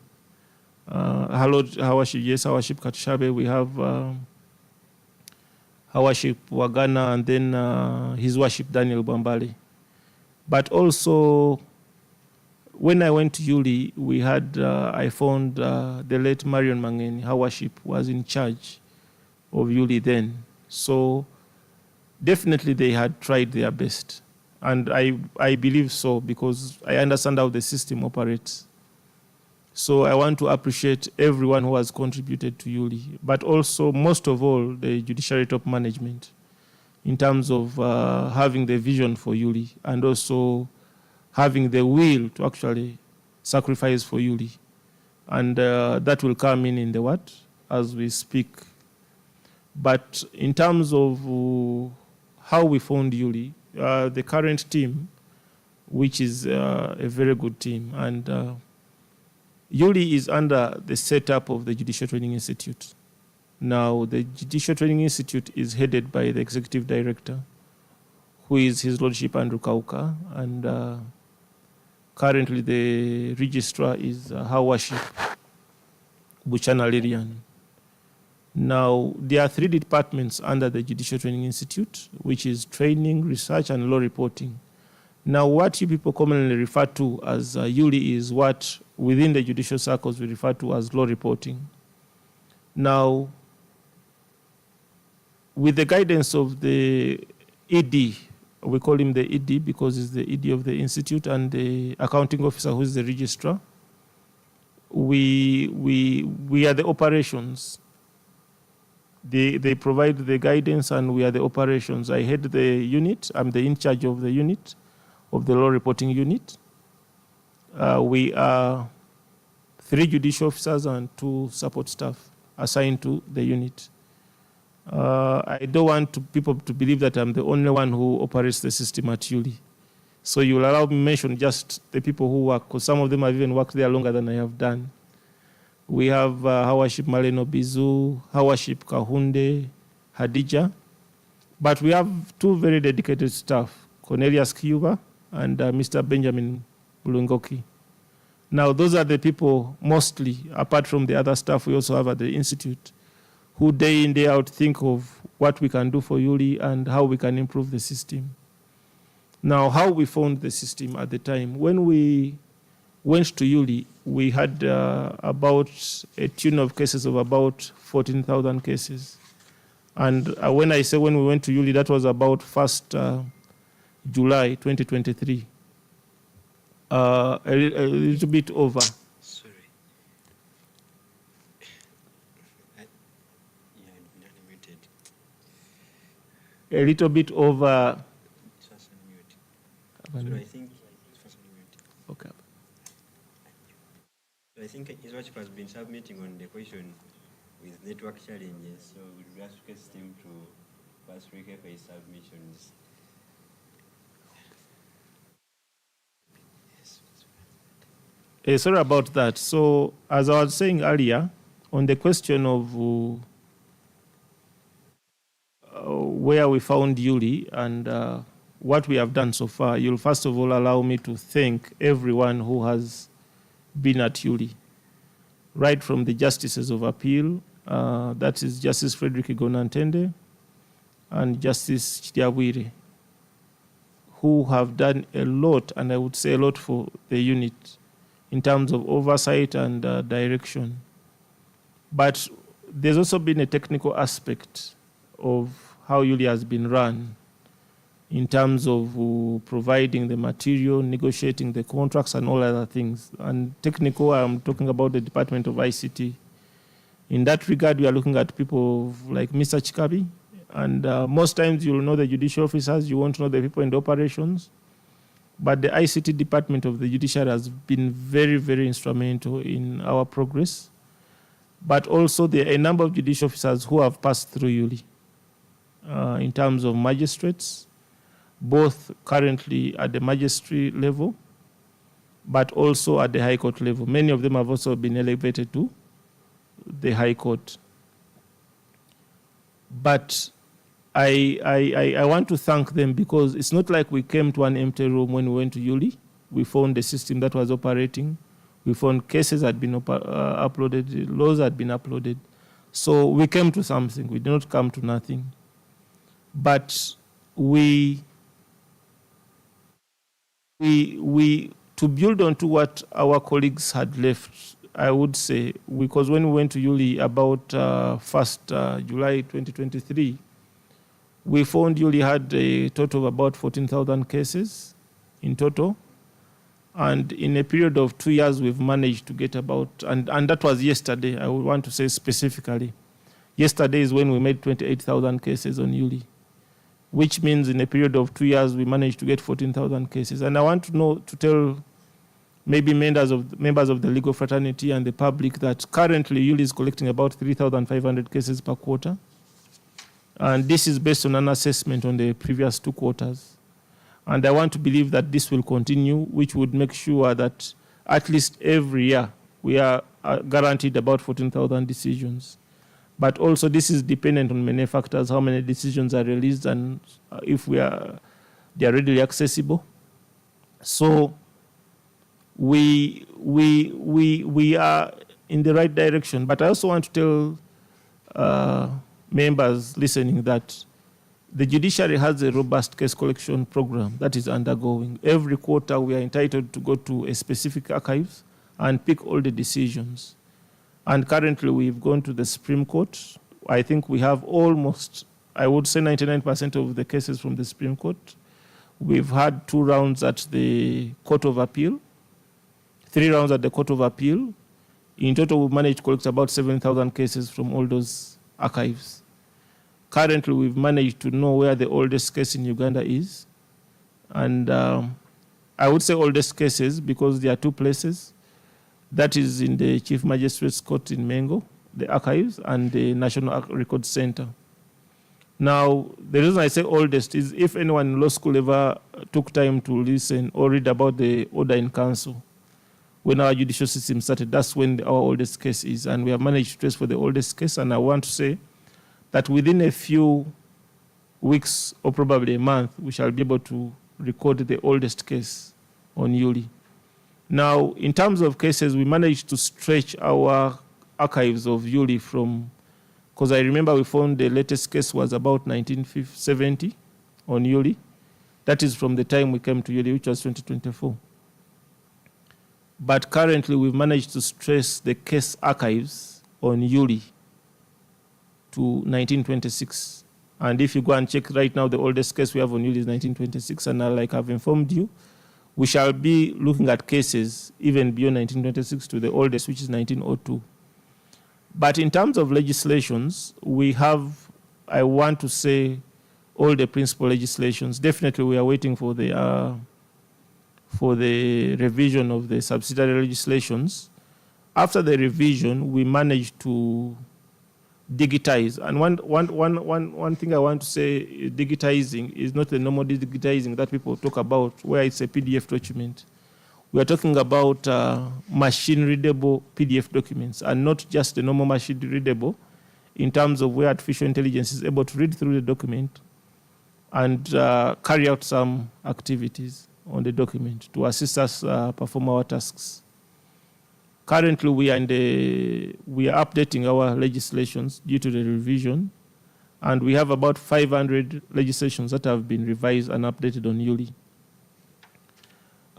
Her Worship Katushabe. We have Her Worship Wagana, and then His Worship Daniel Bambale. But also, when I went to Yuli, we had, I found the late Marion Mangeni. Her Worship was in charge of Yuli then. So definitely they had tried their best. And I believe so, because I understand how the system operates. So I want to appreciate everyone who has contributed to Yuli, but also, most of all, the judiciary top management, in terms of having the vision for Yuli and also having the will to actually sacrifice for Yuli. And that will come in the what? As we speak. But in terms of how we found Yuli, the current team, which is a very good team, and Yuli is under the setup of the Judicial Training Institute. Now, the Judicial Training Institute is headed by the Executive Director, who is His Lordship Andrew Kauka, and currently the Registrar is Her Worship Buchana Lilian. Now, there are 3 departments under the Judicial Training Institute, which is training, research, and law reporting. Now, what you people commonly refer to as Yuli is what, within the judicial circles, we refer to as law reporting. Now, with the guidance of the ED, we call him the ED because he's the ED of the institute, and the accounting officer, who is the registrar, we are the operations. They provide the guidance, and we are the operations. I head the unit. I'm the in charge of the unit, of the law reporting unit. We are 3 judicial officers and 2 support staff assigned to the unit. I don't want people to believe that I'm the only one who operates the system at Yuli. So you'll allow me to mention just the people who work, because some of them have even worked there longer than I have done. We have Her Worship Maleno Bizu, Her Worship Kahunde, Hadija. But we have 2 very dedicated staff, Cornelius Kiuba and Mr. Benjamin Bulungoki. Now, those are the people mostly, apart from the other staff we also have at the Institute, who day in, day out think of what we can do for Yuli and how we can improve the system. Now, how we found the system at the time. When we went to Yuli, we had about a tune of cases of about 14,000 cases. And when I say when we went to Yuli, that was about 1st July 2023. A little bit over. Sorry. a little bit over. So I think Okay. So I think Israel has been submitting on the question with network challenges. So we'll ask the team to pass his submissions. Sorry about that. So as I was saying earlier, on the question of where we found Yuli and what we have done so far, you'll first of all allow me to thank everyone who has been at Yuli, right from the Justices of Appeal, that is Justice Frederick Igonantende and Justice Chidiabwire, who have done a lot, and I would say a lot for the unit in terms of oversight and direction. But there's also been a technical aspect of how Yuli has been run in terms of providing the material, negotiating the contracts, and all other things. And technical, I'm talking about the Department of ICT. In that regard, we are looking at people like Mr. Chikabi, and most times you'll know the judicial officers, you won't know the people in the operations. But the ICT department of the judiciary has been very, very instrumental in our progress. But also there are a number of judicial officers who have passed through Yuli in terms of magistrates, both currently at the magistrate level, but also at the High Court level. Many of them have also been elevated to the High Court. But I want to thank them because it's not like we came to an empty room when we went to Yuli. We found the system that was operating. We found cases had been uploaded, laws had been uploaded. So we came to something. We did not come to nothing. But to build on to what our colleagues had left, I would say, because when we went to Yuli about 1st July 2023, we found Yuli had a total of about 14,000 cases in total. And in a period of 2 years, we've managed to get about, and that was yesterday, I would want to say specifically. Yesterday is when we made 28,000 cases on Yuli, which means in a period of 2 years, we managed to get 14,000 cases. And I want to tell maybe members of the legal fraternity and the public that currently Yuli is collecting about 3,500 cases per quarter. And this is based on an assessment on the previous 2 quarters. And I want to believe that this will continue, which would make sure that at least every year we are guaranteed about 14,000 decisions. But also this is dependent on many factors, how many decisions are released and if they are readily accessible. So we are in the right direction. But I also want to tell members listening that the judiciary has a robust case collection program that is undergoing. Every quarter, we are entitled to go to a specific archives and pick all the decisions. And currently, we've gone to the Supreme Court. I think we have almost, I would say 99% of the cases from the Supreme Court. We've had 2 rounds at the Court of Appeal, 3 rounds at the Court of Appeal. In total, we've managed to collect about 7,000 cases from all those archives. Currently, we've managed to know where the oldest case in Uganda is. And I would say oldest cases because there are 2 places. That is in the Chief Magistrate's Court in Mengo, the archives, and the National Record Center. Now, the reason I say oldest is if anyone in law school ever took time to listen or read about the order in council, when our judicial system started, that's when our oldest case is. And we have managed to trace for the oldest case. And I want to say that within a few weeks or probably a month, we shall be able to record the oldest case on Yuli. Now, in terms of cases, we managed to stretch our archives of Yuli from, because I remember we found the latest case was about 1970 on Yuli. That is from the time we came to Yuli, which was 2024. But currently, we've managed to stretch the case archives on Yuli to 1926. And if you go and check right now, the oldest case we have on Yuli is 1926. And like I've informed you, we shall be looking at cases even beyond 1926 to the oldest, which is 1902. But in terms of legislations, we have, I want to say, all the principal legislations. Definitely, we are waiting for the revision of the subsidiary legislations. After the revision, we managed to digitize. And one thing I want to say, digitizing is not the normal digitizing that people talk about, where it's a PDF document. We are talking about machine-readable PDF documents, and not just the normal machine-readable, in terms of where artificial intelligence is able to read through the document and carry out some activities on the document to assist us perform our tasks. Currently, we are updating our legislations due to the revision, and we have about 500 legislations that have been revised and updated on ULI.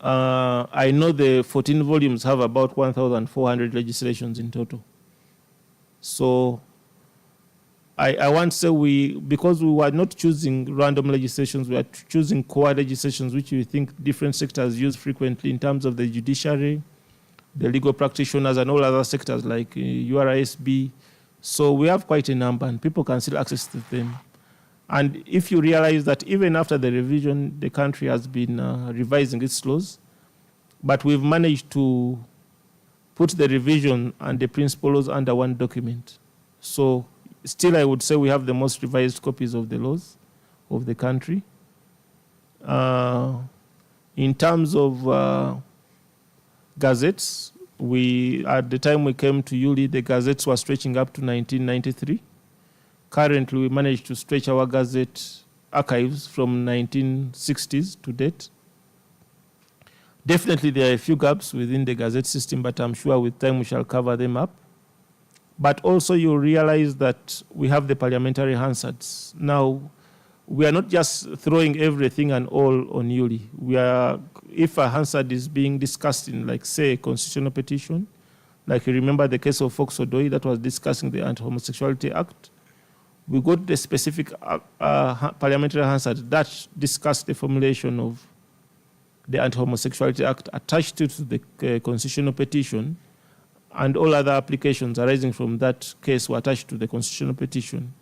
I know the 14 volumes have about 1,400 legislations in total. So I want to say because we were not choosing random legislations, we are choosing core legislations which we think different sectors use frequently in terms of the judiciary, the legal practitioners, and all other sectors like URISB. So we have quite a number, and people can still access to them. And if you realize that even after the revision, the country has been revising its laws, but we've managed to put the revision and the principal laws under one document. So still, I would say we have the most revised copies of the laws of the country. In terms of gazettes, at the time we came to ULI, the gazettes were stretching up to 1993. Currently, we managed to stretch our gazette archives from 1960s to date. Definitely, there are a few gaps within the gazette system, but I'm sure with time we shall cover them up. But also you'll realize that we have the parliamentary Hansards. Now, we are not just throwing everything and all on ULI. If a Hansard is being discussed in, like, say, a constitutional petition, like you remember the case of Fox Odoi that was discussing the Anti-Homosexuality Act, we got the specific parliamentary Hansard that discussed the formulation of the Anti-Homosexuality Act attached to the constitutional petition, and all other applications arising from that case were attached to the constitutional petition.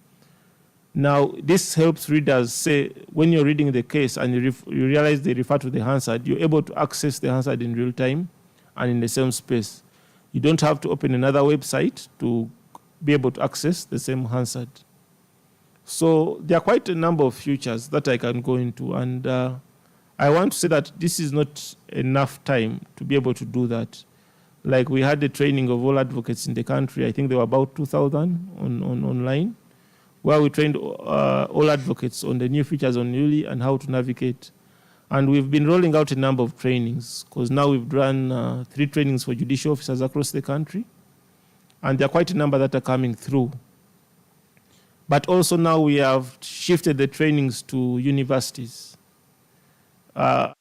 Now, this helps readers say, when you're reading the case and you realize they refer to the Hansard, you're able to access the Hansard in real time and in the same space. You don't have to open another website to be able to access the same Hansard. So there are quite a number of features that I can go into, and I want to say that this is not enough time to be able to do that. Like, we had the training of all advocates in the country. I think there were about 2,000 online, where we trained all advocates on the new features on ULI and how to navigate. And we've been rolling out a number of trainings, because now we've run 3 trainings for judicial officers across the country, and there are quite a number that are coming through. But also now we have shifted the trainings to universities, where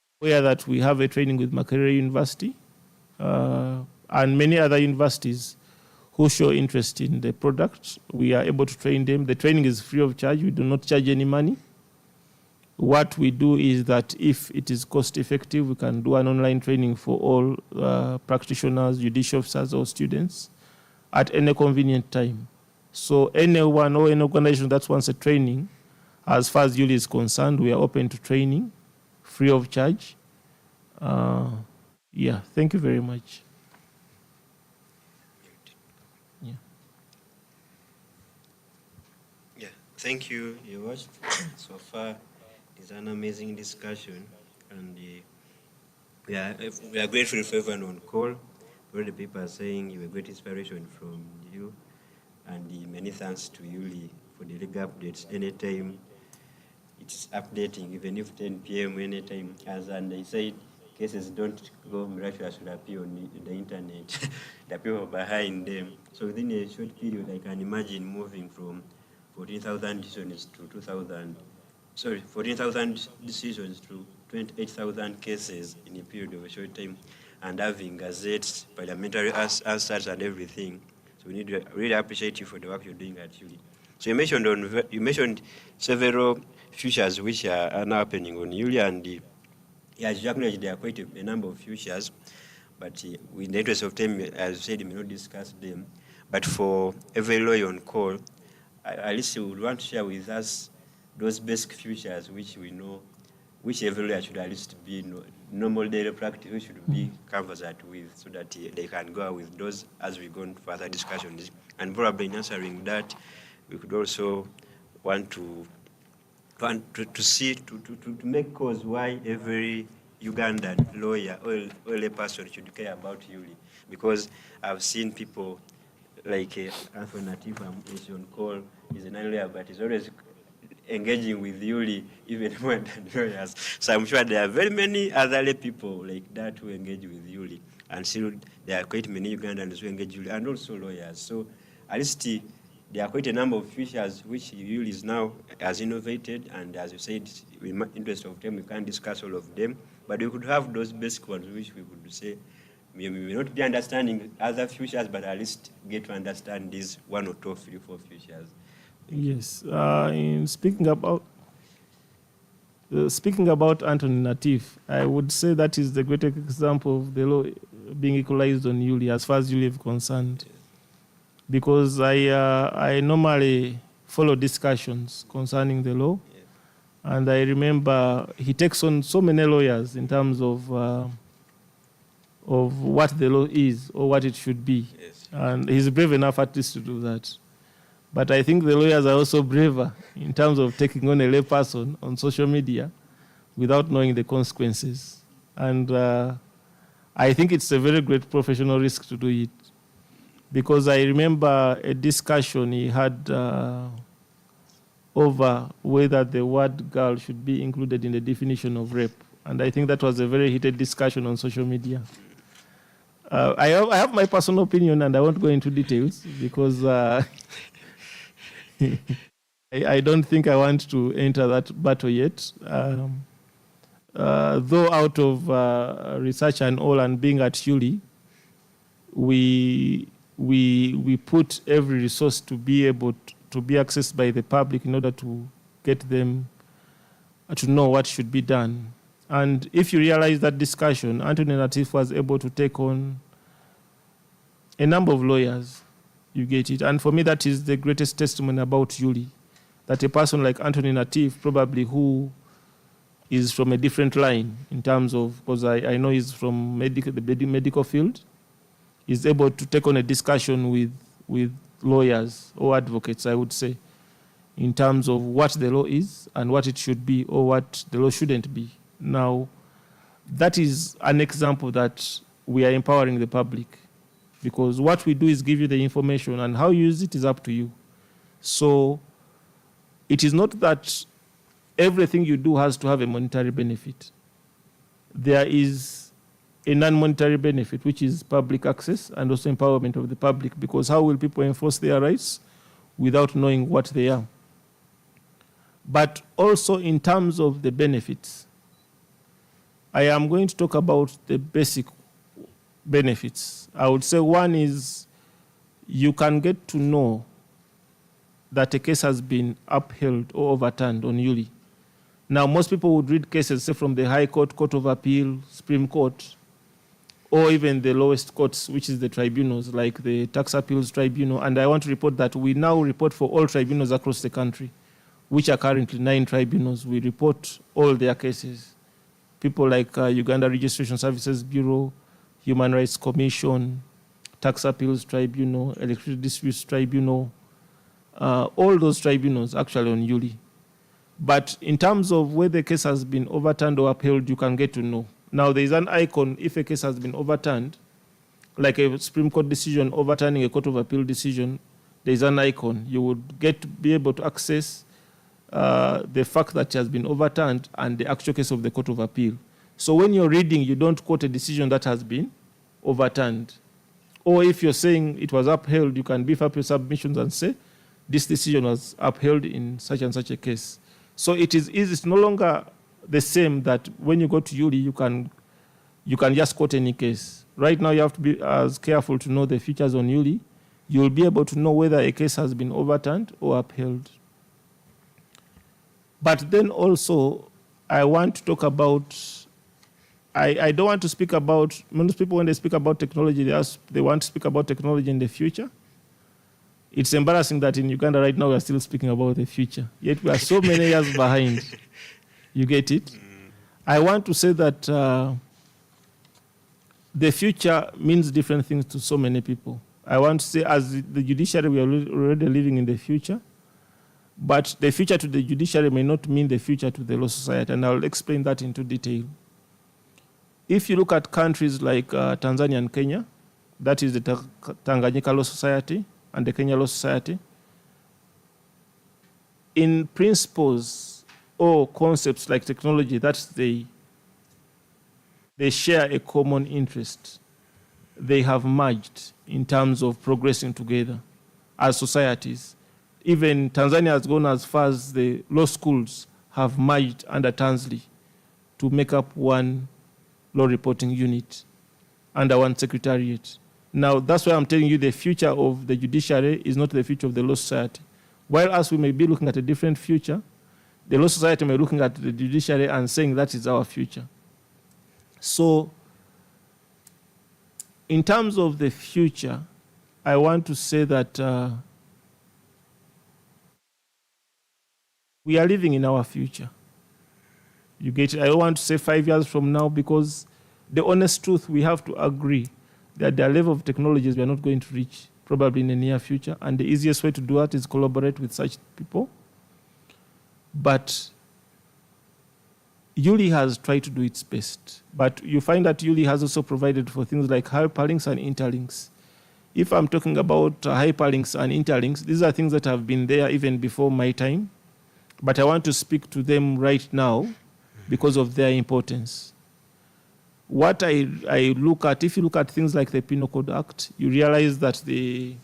that we have a training with Makerere University, and many other universities who show interest in the product. We are able to train them. The training is free of charge. We do not charge any money. What we do is that if it is cost effective, we can do an online training for all practitioners, judicial officers, or students at any convenient time. So anyone or any organization that wants a training, as far as ULI is concerned, we are open to training, free of charge. Yeah, thank you very much. Yeah, thank you, Yosh. So far, it's an amazing discussion, and we are grateful for everyone on call. All the people are saying you were great inspiration from you, and many thanks to Yuli for the legal updates. Anytime it's updating, even if 10 p.m. anytime, as and they said, cases don't go miraculously appear on the internet. The people behind them. So within a short period, I can imagine moving from 14,000 decisions to 14,000 decisions to 28,000 cases in a period of a short time, and having gazettes, parliamentary answers, and everything. So we need to really appreciate you for the work you're doing at ULI. So you mentioned several features which are now happening on ULI, and as you acknowledge, there are quite a number of features, but in the interest of time, as you said, we may not discuss them. But for every lawyer on call, at least you would want to share with us those basic features which we know, which every lawyer should at least be normal daily practice, we should be conversant with, so that they can go with those as we go into further discussions. And probably in answering that, we could also want to see, to make cause why every Ugandan lawyer or lay person should care about Yuli. Because I've seen people like Anthony Natif is on call, he's an lawyer, but he's always engaging with Yuli even more than lawyers. So I'm sure there are very many other lay people like that who engage with Yuli. And still there are quite many Ugandans who engage Yuli, and also lawyers. So at least there are quite a number of features which Yuli is now has innovated, and as you said, in the interest of time, we can't discuss all of them, but we could have those basic ones which we could say, we may not be understanding other features, but at least get to understand these 1 or 2 or 3 or 4 features. Yes. In speaking about Anthony Natif, I would say that is the greatest example of the law being equalized on Yuli as far as Yuli is concerned. Yes. Because I normally follow discussions concerning the law, yes. And I remember he takes on so many lawyers in terms of what the law is or what it should be. Yes. And he's brave enough at least to do that. But I think the lawyers are also braver in terms of taking on a lay person on social media without knowing the consequences. And I think it's a very great professional risk to do it. Because I remember a discussion he had over whether the word girl should be included in the definition of rape. And I think that was a very heated discussion on social media. I have my personal opinion, and I won't go into details because I don't think I want to enter that battle yet. Though out of research and all and being at Yuli, we put every resource to be able to be accessed by the public in order to get them to know what should be done. And if you realize that discussion, Anthony Natif was able to take on a number of lawyers. You get it. And for me, that is the greatest testimony about Yuli, that a person like Anthony Natif, probably who is from a different line in terms of, because I know he's from the medical field, is able to take on a discussion with lawyers or advocates, I would say, in terms of what the law is and what it should be or what the law shouldn't be. Now, that is an example that we are empowering the public, because what we do is give you the information, and how you use it is up to you. So it is not that everything you do has to have a monetary benefit. There is a non-monetary benefit, which is public access and also empowerment of the public, because how will people enforce their rights without knowing what they are? But also in terms of the benefits, I am going to talk about the basic benefits. I would say one is you can get to know that a case has been upheld or overturned on Yuli. Now, most people would read cases, say, from the High Court, Court of Appeal, Supreme Court, or even the lowest courts, which is the tribunals, like the Tax Appeals Tribunal. And I want to report that we now report for all tribunals across the country, which are currently 9 tribunals. We report all their cases. People like Uganda Registration Services Bureau, Human Rights Commission, Tax Appeals Tribunal, Electricity Disputes Tribunal, all those tribunals actually on Yuli. But in terms of whether the case has been overturned or upheld, you can get to know. Now, there is an icon if a case has been overturned, like a Supreme Court decision overturning a Court of Appeal decision, there is an icon. You would get to be able to access the fact that it has been overturned and the actual case of the Court of Appeal. So when you're reading, you don't quote a decision that has been overturned. Or if you're saying it was upheld, you can beef up your submissions and say, this decision was upheld in such and such a case. So it is easy. It's no longer the same that when you go to Yuli, you can just quote any case. Right now, you have to be as careful to know the features on Yuli. You'll be able to know whether a case has been overturned or upheld. But then also, I want to talk about, I don't want to speak about, most people when they speak about technology, they want to speak about technology in the future. It's embarrassing that in Uganda right now we are still speaking about the future. Yet we are so many years behind. You get it? I want to say that the future means different things to so many people. I want to say as the judiciary, we are already living in the future. But the future to the judiciary may not mean the future to the law society, and I'll explain that into detail. If you look at countries like Tanzania and Kenya, that is the Tanganyika Law Society and the Kenya Law Society, in principles or concepts like technology, that they share a common interest. They have merged in terms of progressing together as societies. Even Tanzania has gone as far as the law schools have merged under Tanzli to make up one law reporting unit under one secretariat. Now, that's why I'm telling you the future of the judiciary is not the future of the law society. While us, we may be looking at a different future, the law society may be looking at the judiciary and saying that is our future. So, in terms of the future, I want to say that we are living in our future. You get it? I don't want to say 5 years from now because the honest truth, we have to agree that the level of technologies we are not going to reach probably in the near future. And the easiest way to do that is collaborate with such people. But Yuli has tried to do its best. But you find that Yuli has also provided for things like hyperlinks and interlinks. If I'm talking about hyperlinks and interlinks, these are things that have been there even before my time. But I want to speak to them right now because of their importance. What I look at, if you look at things like the Penal Code Act, you realize that the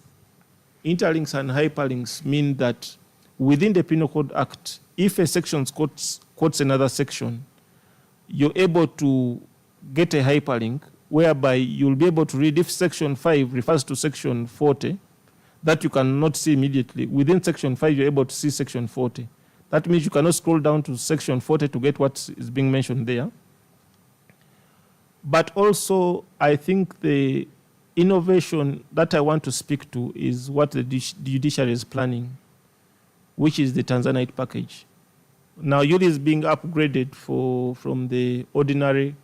interlinks and hyperlinks mean that within the Penal Code Act, if a section quotes another section, you're able to get a hyperlink whereby you'll be able to read if section 5 refers to section 40, that you cannot see immediately. Within section 5, you're able to see section 40. That means you cannot scroll down to section 40 to get what is being mentioned there. But also, I think the innovation that I want to speak to is what the judiciary is planning, which is the Tanzanite package. Now, Yuli is being upgraded from the ordinary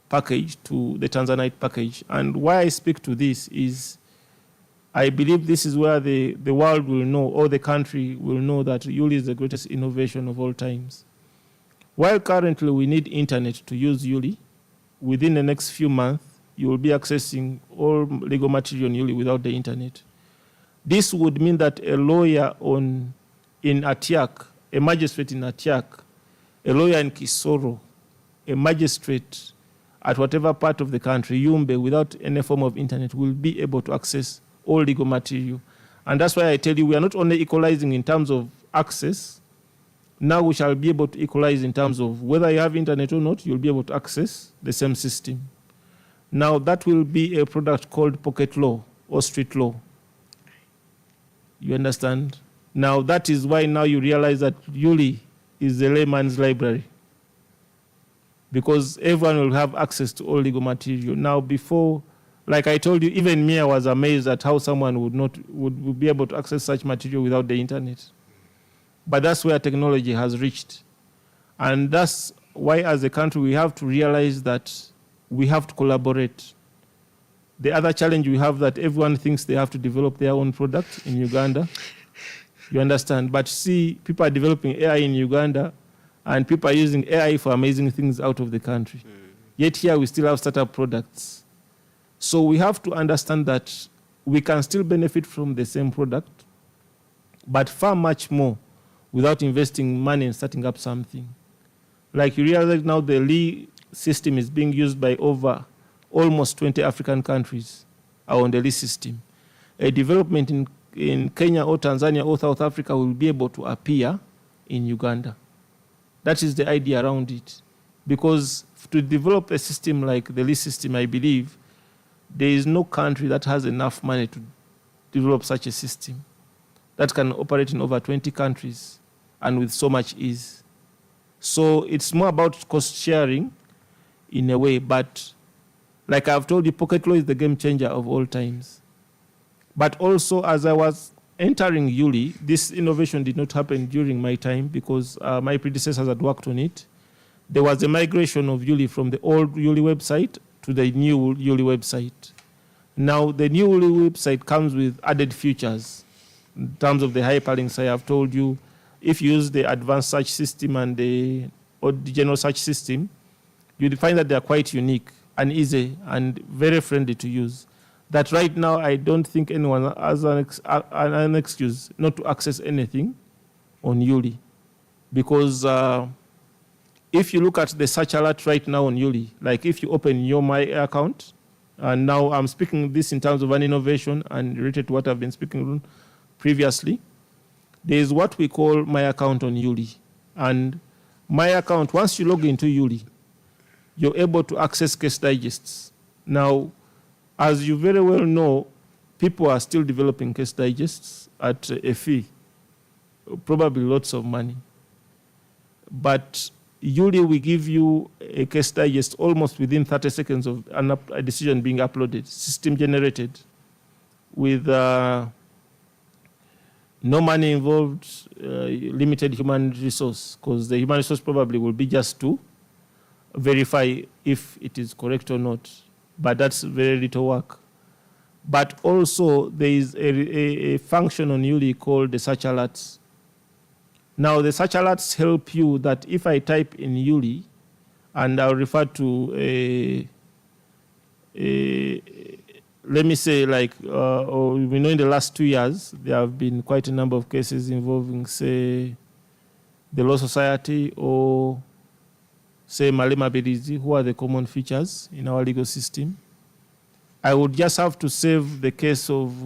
package to the Tanzanite package. And why I speak to this is I believe this is where the world will know, or the country will know, that Yuli is the greatest innovation of all times. While currently we need internet to use Yuli, within the next few months, you will be accessing all legal material on Yuli without the internet. This would mean that a lawyer in Atiak, a magistrate in Atiak, a lawyer in Kisoro, a magistrate at whatever part of the country, Yumbe, without any form of internet, will be able to access all legal material. And that's why I tell you, we are not only equalizing in terms of access, now we shall be able to equalize in terms of whether you have internet or not, you'll be able to access the same system. Now, that will be a product called pocket law or street law. You understand? Now, that is why now you realize that Yuli is the layman's library, because everyone will have access to all legal material. Now, before, like I told you, even me, I was amazed at how someone would be able to access such material without the internet. But that's where technology has reached. And that's why, as a country, we have to realize that we have to collaborate. The other challenge we have, that everyone thinks they have to develop their own product in Uganda. You understand? But see, people are developing AI in Uganda, and people are using AI for amazing things out of the country. Yet here we still have startup products. So we have to understand that we can still benefit from the same product, but far much more without investing money in starting up something. Like you realize now the Lee system is being used by over almost 20 African countries are on the Lee system. A development in Kenya or Tanzania or South Africa will be able to appear in Uganda. That is the idea around it. Because to develop a system like the Lee system, I believe, there is no country that has enough money to develop such a system that can operate in over 20 countries and with so much ease. So it's more about cost sharing in a way, but like I've told you, pocket law is the game changer of all times. But also, as I was entering Yuli, this innovation did not happen during my time because my predecessors had worked on it. There was a migration of Yuli from the old Yuli website to the new Yuli website. Now, the new Yuli website comes with added features. In terms of the hyperlinks, I have told you, if you use the advanced search system and the general search system, you'll find that they are quite unique and easy and very friendly to use. That right now, I don't think anyone has an excuse not to access anything on Yuli. Because if you look at the search alert right now on Yuli, like if you open your My account, and now I'm speaking this in terms of an innovation and related to what I've been speaking on previously, there is what we call My Account on Yuli. And My Account, once you log into Yuli, you're able to access case digests. Now, as you very well know, people are still developing case digests at a fee, probably lots of money. But Yuli will give you a case digest almost within 30 seconds of a decision being uploaded, system generated, with no money involved, limited human resource, because the human resource probably will be just to verify if it is correct or not. But that's very little work. But also, there is a function on Yuli called the search alerts. Now, the search alerts help you that if I type in Yuli, and I'll refer to let me say, like, we know in the last 2 years, there have been quite a number of cases involving, say, the Law Society or, say, Malema Berizi, who are the common features in our legal system. I would just have to save the case of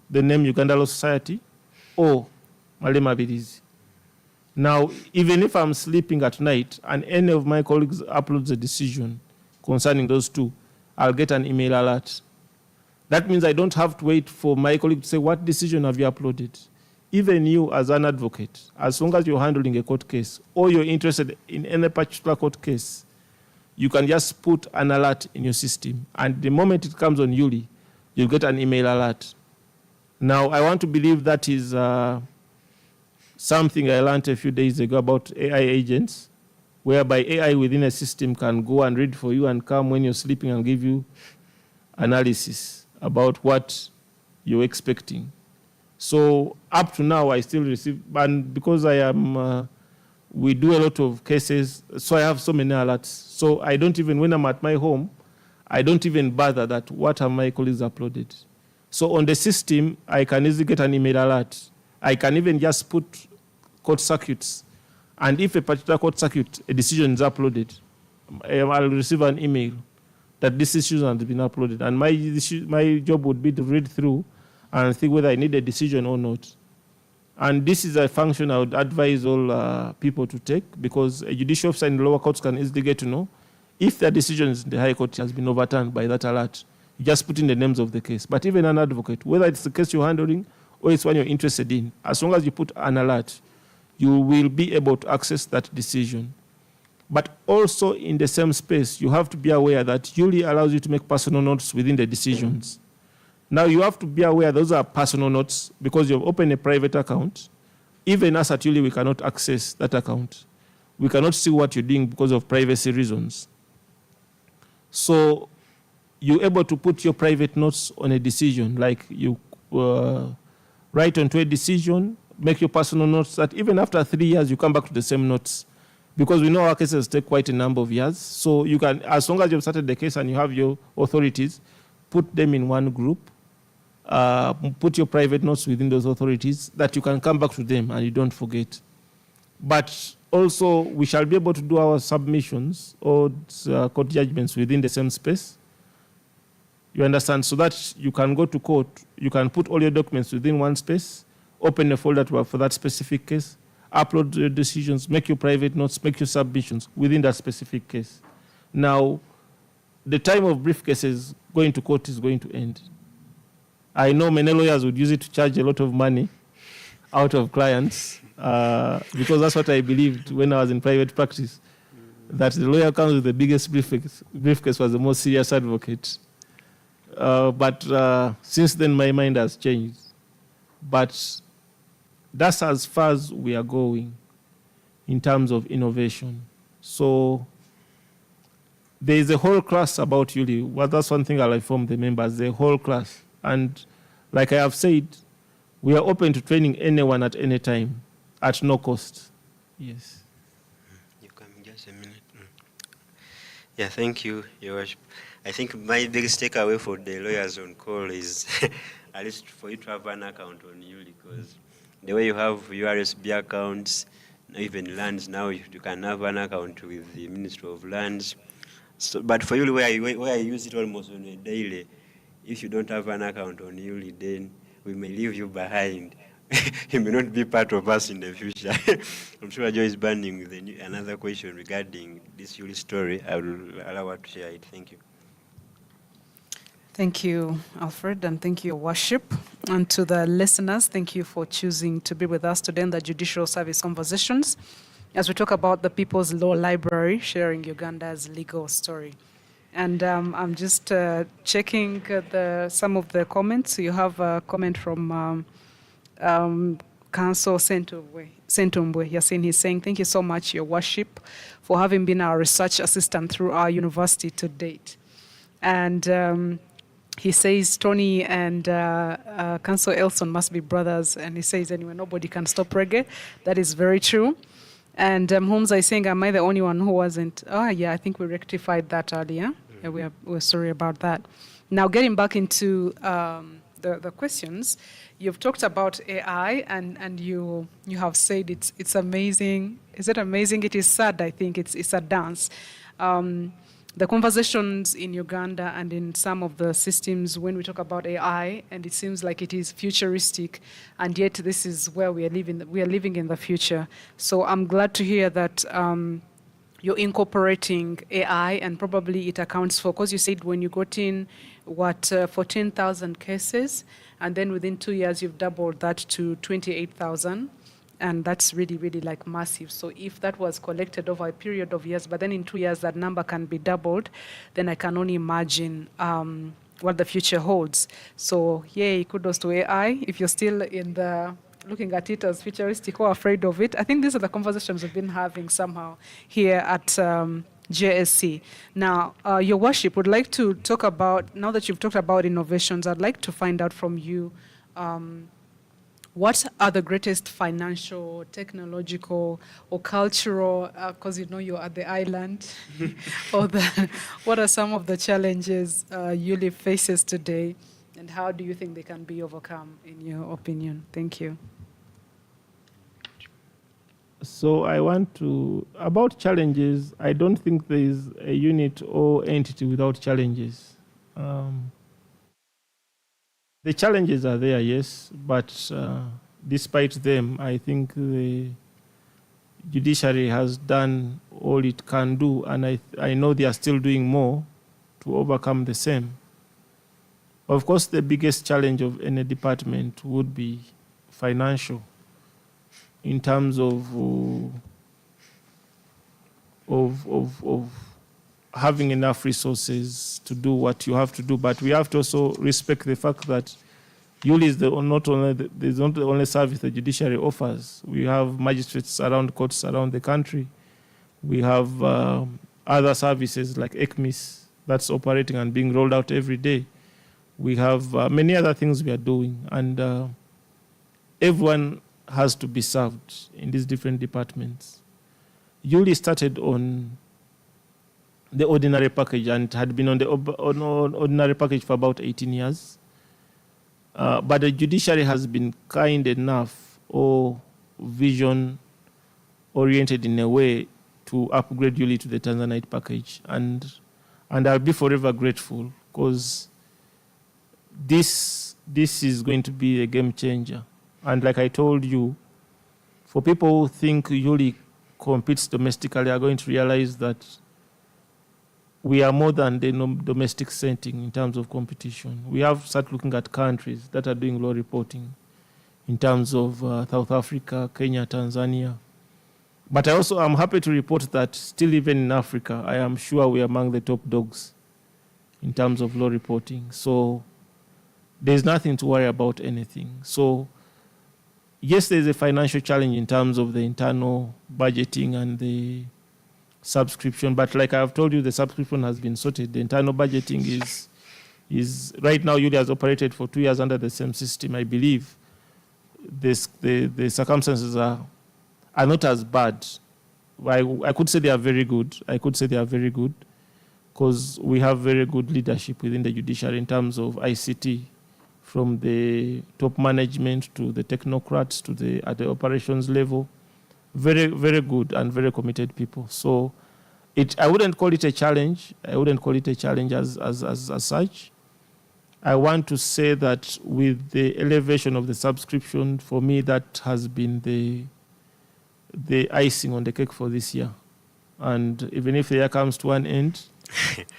the name Uganda Law Society or Malema Berizi. Now, even if I'm sleeping at night and any of my colleagues uploads a decision concerning those two, I'll get an email alert. That means I don't have to wait for my colleague to say, what decision have you uploaded? Even you as an advocate, as long as you're handling a court case or you're interested in any particular court case, you can just put an alert in your system. And the moment it comes on Yuli, you'll get an email alert. Now, I want to believe that is something I learned a few days ago about AI agents, whereby AI within a system can go and read for you and come when you're sleeping and give you analysis about what you're expecting. So up to now, I still receive, and because I am, we do a lot of cases, so I have so many alerts. So I don't even, when I'm at my home, I don't even bother that what have my colleagues uploaded. So on the system, I can easily get an email alert. I can even just put court circuits. And if a particular court circuit, a decision is uploaded, I'll receive an email that this decision has been uploaded. And my job would be to read through and think whether I need a decision or not. And this is a function I would advise all people to take, because a judicial officer in the lower courts can easily get to know if the decision in the high court has been overturned by that alert. You just put in the names of the case. But even an advocate, whether it's the case you're handling or it's one you're interested in, as long as you put an alert, you will be able to access that decision. But also in the same space, you have to be aware that Yuli allows you to make personal notes within the decisions. Now, you have to be aware those are personal notes because you've opened a private account. Even us at Yuli, we cannot access that account. We cannot see what you're doing because of privacy reasons. So you're able to put your private notes on a decision, like you write onto a decision, make your personal notes, that even after 3 years, you come back to the same notes. Because we know our cases take quite a number of years. So you can, as long as you've started the case and you have your authorities, put them in one group, put your private notes within those authorities, that you can come back to them and you don't forget. But also, we shall be able to do our submissions or court judgments within the same space. You understand? So that you can go to court, you can put all your documents within one space, open a folder for that specific case, upload your decisions, make your private notes, make your submissions within that specific case. Now, the time of brief cases going to court is going to end. I know many lawyers would use it to charge a lot of money out of clients because that's what I believed when I was in private practice, that the lawyer comes with the biggest briefcase was the most serious advocate. But since then, my mind has changed. but that's as far as we are going in terms of innovation. So there is a whole class about Yuli. Well, that's one thing I'll inform the members, the whole class. And like I have said, we are open to training anyone at any time at no cost. Yes. You come just a minute. Yeah, thank you, Your Worship. I think my biggest takeaway for the lawyers on call is at least for you to have an account on Yuli, because the way you have URSB accounts, even lands now, you can have an account with the Ministry of Lands. So, but for Yuli, where I use it almost on a daily, if you don't have an account on Yuli, then we may leave you behind. You may not be part of us in the future. I'm sure Joy is burning with another question regarding this Yuli story. I will allow her to share it. Thank you. Thank you, Alfred, and thank you, Your Worship. And to the listeners, thank you for choosing to be with us today in the Judicial Service Conversations as we talk about the People's Law Library, sharing Uganda's legal story. And I'm just checking some of the comments. You have a comment from Council Sentumbwe Yasin. He's saying, thank you so much, Your Worship, for having been our research assistant through our university to date. And he says Tony and Council Elson must be brothers. And he says, anyway, nobody can stop reggae. That is very true. And Holmes is saying, am I the only one who wasn't? Oh, yeah, I think we rectified that earlier. Yeah, we're sorry about that. Now, getting back into the questions, you've talked about AI, and you have said it's amazing. Is it amazing? It is sad, I think. It's a dance. The conversations in Uganda and in some of the systems when we talk about AI, and it seems like it is futuristic, and yet this is where we are living. We are living in the future. So I'm glad to hear that you're incorporating AI, and probably it accounts for, because you said when you got in, 14,000 cases, and then within 2 years you've doubled that to 28,000. And that's really, really like massive. So if that was collected over a period of years, but then in 2 years that number can be doubled, then I can only imagine what the future holds. So yay, kudos to AI. If you're still in the looking at it as futuristic or afraid of it, I think these are the conversations we've been having somehow here at JSC. Now, Your Worship, would like to talk about, now that you've talked about innovations, I'd like to find out from you, what are the greatest financial, technological, or cultural, because you know you're at the island, or what are some of the challenges Yuli faces today, and how do you think they can be overcome, in your opinion? Thank you. So I want to, about challenges, I don't think there is a unit or entity without challenges. The challenges are there, yes, but despite them, I think the judiciary has done all it can do, and I know they are still doing more to overcome the same. Of course, the biggest challenge of any department would be financial, in terms of having enough resources to do what you have to do. But we have to also respect the fact that Yuli is not the only service the judiciary offers. We have magistrates around courts around the country. We have other services like ECMIS that's operating and being rolled out every day. We have many other things we are doing, and everyone has to be served in these different departments. Yuli started on the ordinary package and had been on the ordinary package for about 18 years. But the judiciary has been kind enough or vision-oriented in a way to upgrade Yuli to the Tanzanite package. And I'll be forever grateful, because this is going to be a game changer. And like I told you, for people who think Yuli competes domestically are going to realize that we are more than the domestic setting in terms of competition. We have to start looking at countries that are doing law reporting in terms of South Africa, Kenya, Tanzania. But I also am happy to report that still even in Africa, I am sure we are among the top dogs in terms of law reporting. So there's nothing to worry about anything. So yes, there's a financial challenge in terms of the internal budgeting and the subscription, but like I've told you, the subscription has been sorted. The internal budgeting is right now, Yuli has operated for 2 years under the same system. I believe the circumstances are not as bad. I could say they are very good. I could say they are very good because we have very good leadership within the judiciary in terms of ICT, from the top management to the technocrats to at the operations level. Very, very good and very committed people. So I wouldn't call it a challenge. I wouldn't call it a challenge as such. I want to say that with the elevation of the subscription, for me, that has been the icing on the cake for this year. And even if the year comes to an end,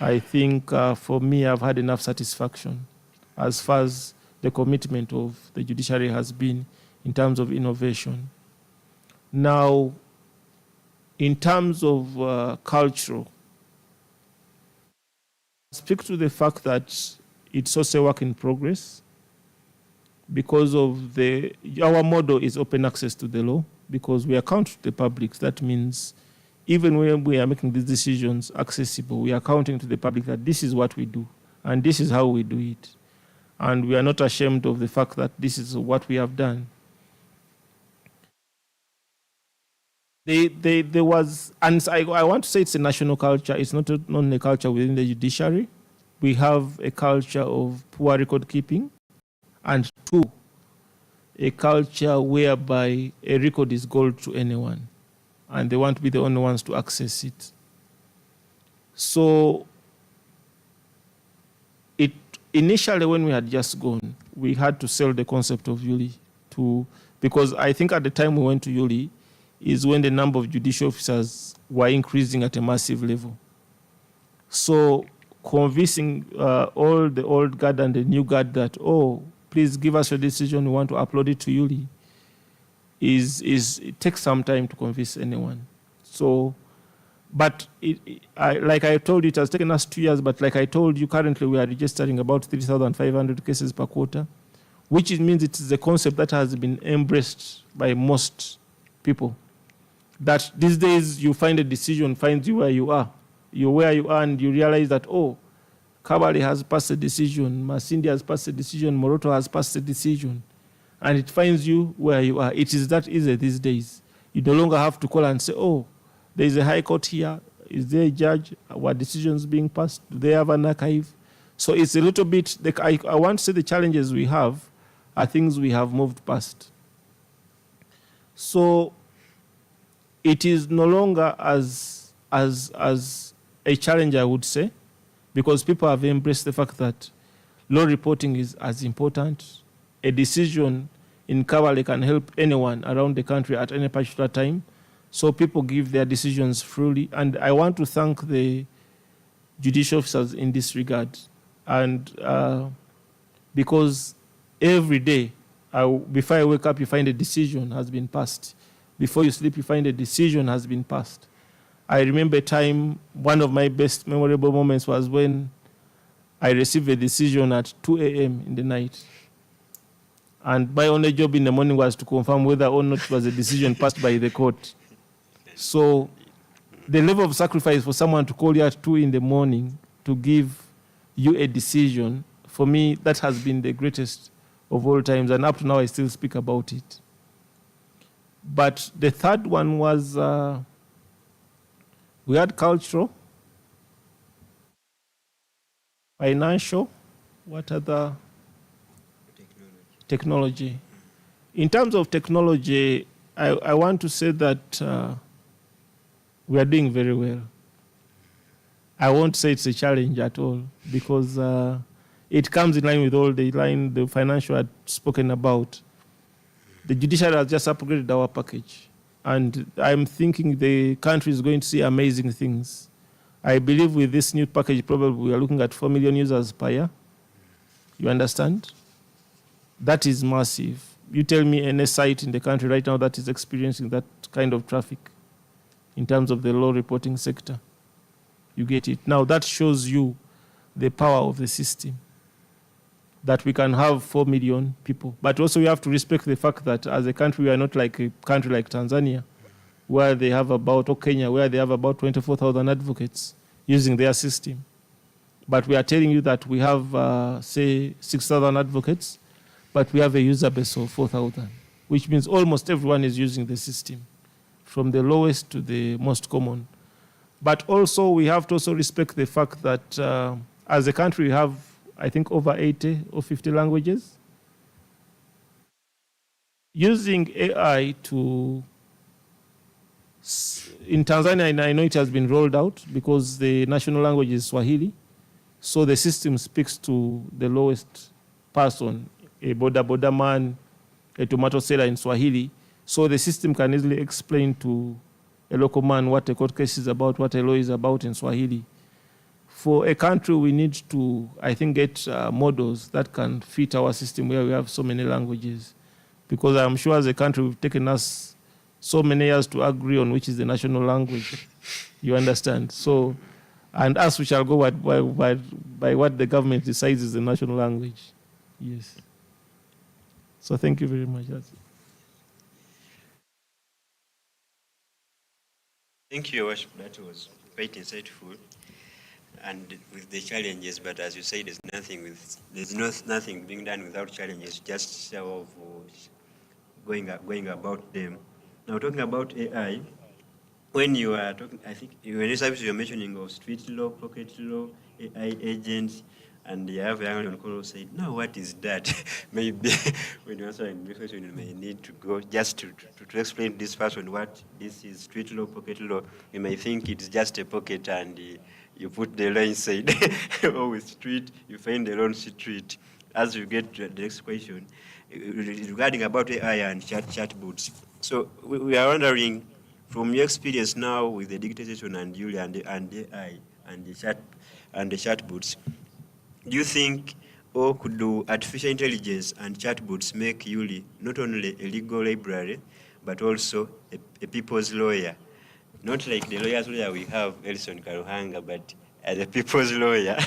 I think for me, I've had enough satisfaction as far as the commitment of the judiciary has been in terms of innovation. Now, in terms of cultural, speak to the fact that it's also a work in progress because of our model is open access to the law, because we account to the public. That means even when we are making these decisions accessible, we are accounting to the public that this is what we do and this is how we do it. And we are not ashamed of the fact that this is what we have done. There was, and I want to say it's a national culture. It's not only a culture within the judiciary. We have a culture of poor record keeping, and 2, a culture whereby a record is gold to anyone, and they want to be the only ones to access it. So initially, when we had just gone, we had to sell the concept of Yuli because I think at the time we went to Yuli is when the number of judicial officers were increasing at a massive level. So convincing all the old guard and the new guard that, oh, please give us your decision, we want to upload it to Yuli, it takes some time to convince anyone. So, but like I told you, it has taken us 2 years, but like I told you, currently we are registering about 3,500 cases per quarter, which means it is a concept that has been embraced by most people. That these days you find a decision finds you where you are. You're where you are and you realize that, oh, Kabale has passed a decision, Masindi has passed a decision, Moroto has passed a decision, and it finds you where you are. It is that easy these days. You no longer have to call and say, oh, there is a high court here. Is there a judge? What decisions being passed? Do they have an archive? So it's a little bit, I want to say the challenges we have are things we have moved past. So it is no longer as a challenge, I would say, because people have embraced the fact that law reporting is as important. A decision in Kabale can help anyone around the country at any particular time. So people give their decisions freely. And I want to thank the judicial officers in this regard. And because every day, before I wake up, you find a decision has been passed. Before you sleep, you find a decision has been passed. I remember a time, one of my best memorable moments was when I received a decision at 2 a.m. in the night. And my only job in the morning was to confirm whether or not it was a decision passed by the court. So the level of sacrifice for someone to call you at 2 in the morning to give you a decision, for me, that has been the greatest of all times. And up to now, I still speak about it. But the third one was, we had cultural, financial, what other? Technology. In terms of technology, I want to say that we are doing very well. I won't say it's a challenge at all because it comes in line with all the financial I'd spoken about. The judiciary has just upgraded our package. And I'm thinking the country is going to see amazing things. I believe with this new package, probably we are looking at 4 million users per year. You understand? That is massive. You tell me any site in the country right now that is experiencing that kind of traffic in terms of the law reporting sector. You get it. Now that shows you the power of the system. that we can have 4 million people. But also we have to respect the fact that as a country, we are not like a country like Tanzania, where they have about, or Kenya, where they have about 24,000 advocates using their system. But we are telling you that we have, say, 6,000 advocates, but we have a user base of 4,000, which means almost everyone is using the system, from the lowest to the most common. But also we have to also respect the fact that as a country we have, I think, over 80 or 50 languages. Using AI in Tanzania, and I know it has been rolled out because the national language is Swahili. So the system speaks to the lowest person, a boda man, a tomato seller in Swahili. So the system can easily explain to a local man what a court case is about, what a law is about in Swahili. For a country, we need to, I think, get models that can fit our system where we have so many languages. Because I'm sure as a country, we've taken us so many years to agree on which is the national language. You understand? So, and us, we shall go by what the government decides is the national language. Yes. So thank you very much. That's it. Thank you, Your Worship. That was quite insightful, and with the challenges. But as you said, there's nothing being done without challenges. Just show of going about them. Now, talking about AI, when you are talking, I think when you were mentioning of street law, pocket law, AI agents, and you have a young call say, "No, what is that?" Maybe when you answer in this question, you may need to go just to explain to this person what this is street law, pocket law. You may think it's just a pocket and you put the law inside. Or with street, you find the wrong street. As you get to the next question, regarding about AI and chatbots. So we are wondering, from your experience now with the digitization and AI and the chatbots, do you think, or could do artificial intelligence and chatbots make Yuli not only a legal library, but also a people's lawyer? Not like the lawyer's lawyer we have, Elson Karuhanga, but as a people's lawyer,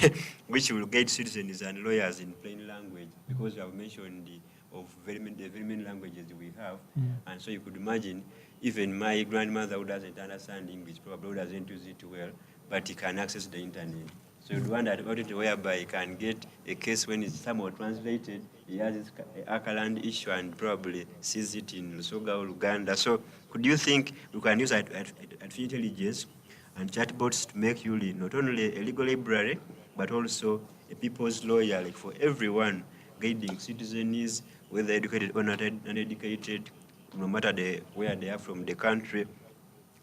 which will guide citizens and lawyers in plain language, because you have mentioned the very many languages we have. And so you could imagine, even my grandmother who doesn't understand English, probably doesn't use it well, but he can access the internet. So you'd wonder about it whereby he can get a case when it's somewhat translated, he has his Akaland issue and probably sees it in Lusoga or Uganda. So could you think we can use artificial intelligence and chatbots to make Yuli not only a legal library, but also a people's lawyer, like for everyone, guiding citizens, whether educated or not uneducated, no matter where they are from the country,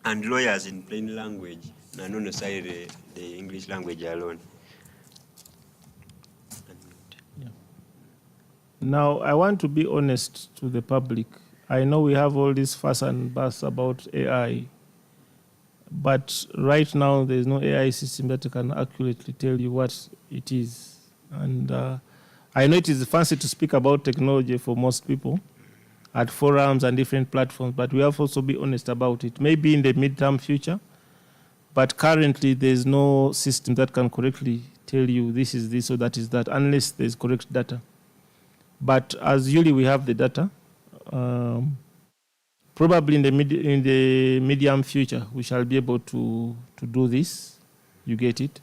and lawyers in plain language, and not necessarily the English language alone. Yeah. Now, I want to be honest to the public. I know we have all this fuss and fuss about AI, but right now there's no AI system that can accurately tell you what it is. And I know it is fancy to speak about technology for most people at forums and different platforms, but we have to also be honest about it. Maybe in the midterm future, but currently there's no system that can correctly tell you this is this or that is that, unless there's correct data. But as usually we have the data, probably in the medium future, we shall be able to do this. You get it?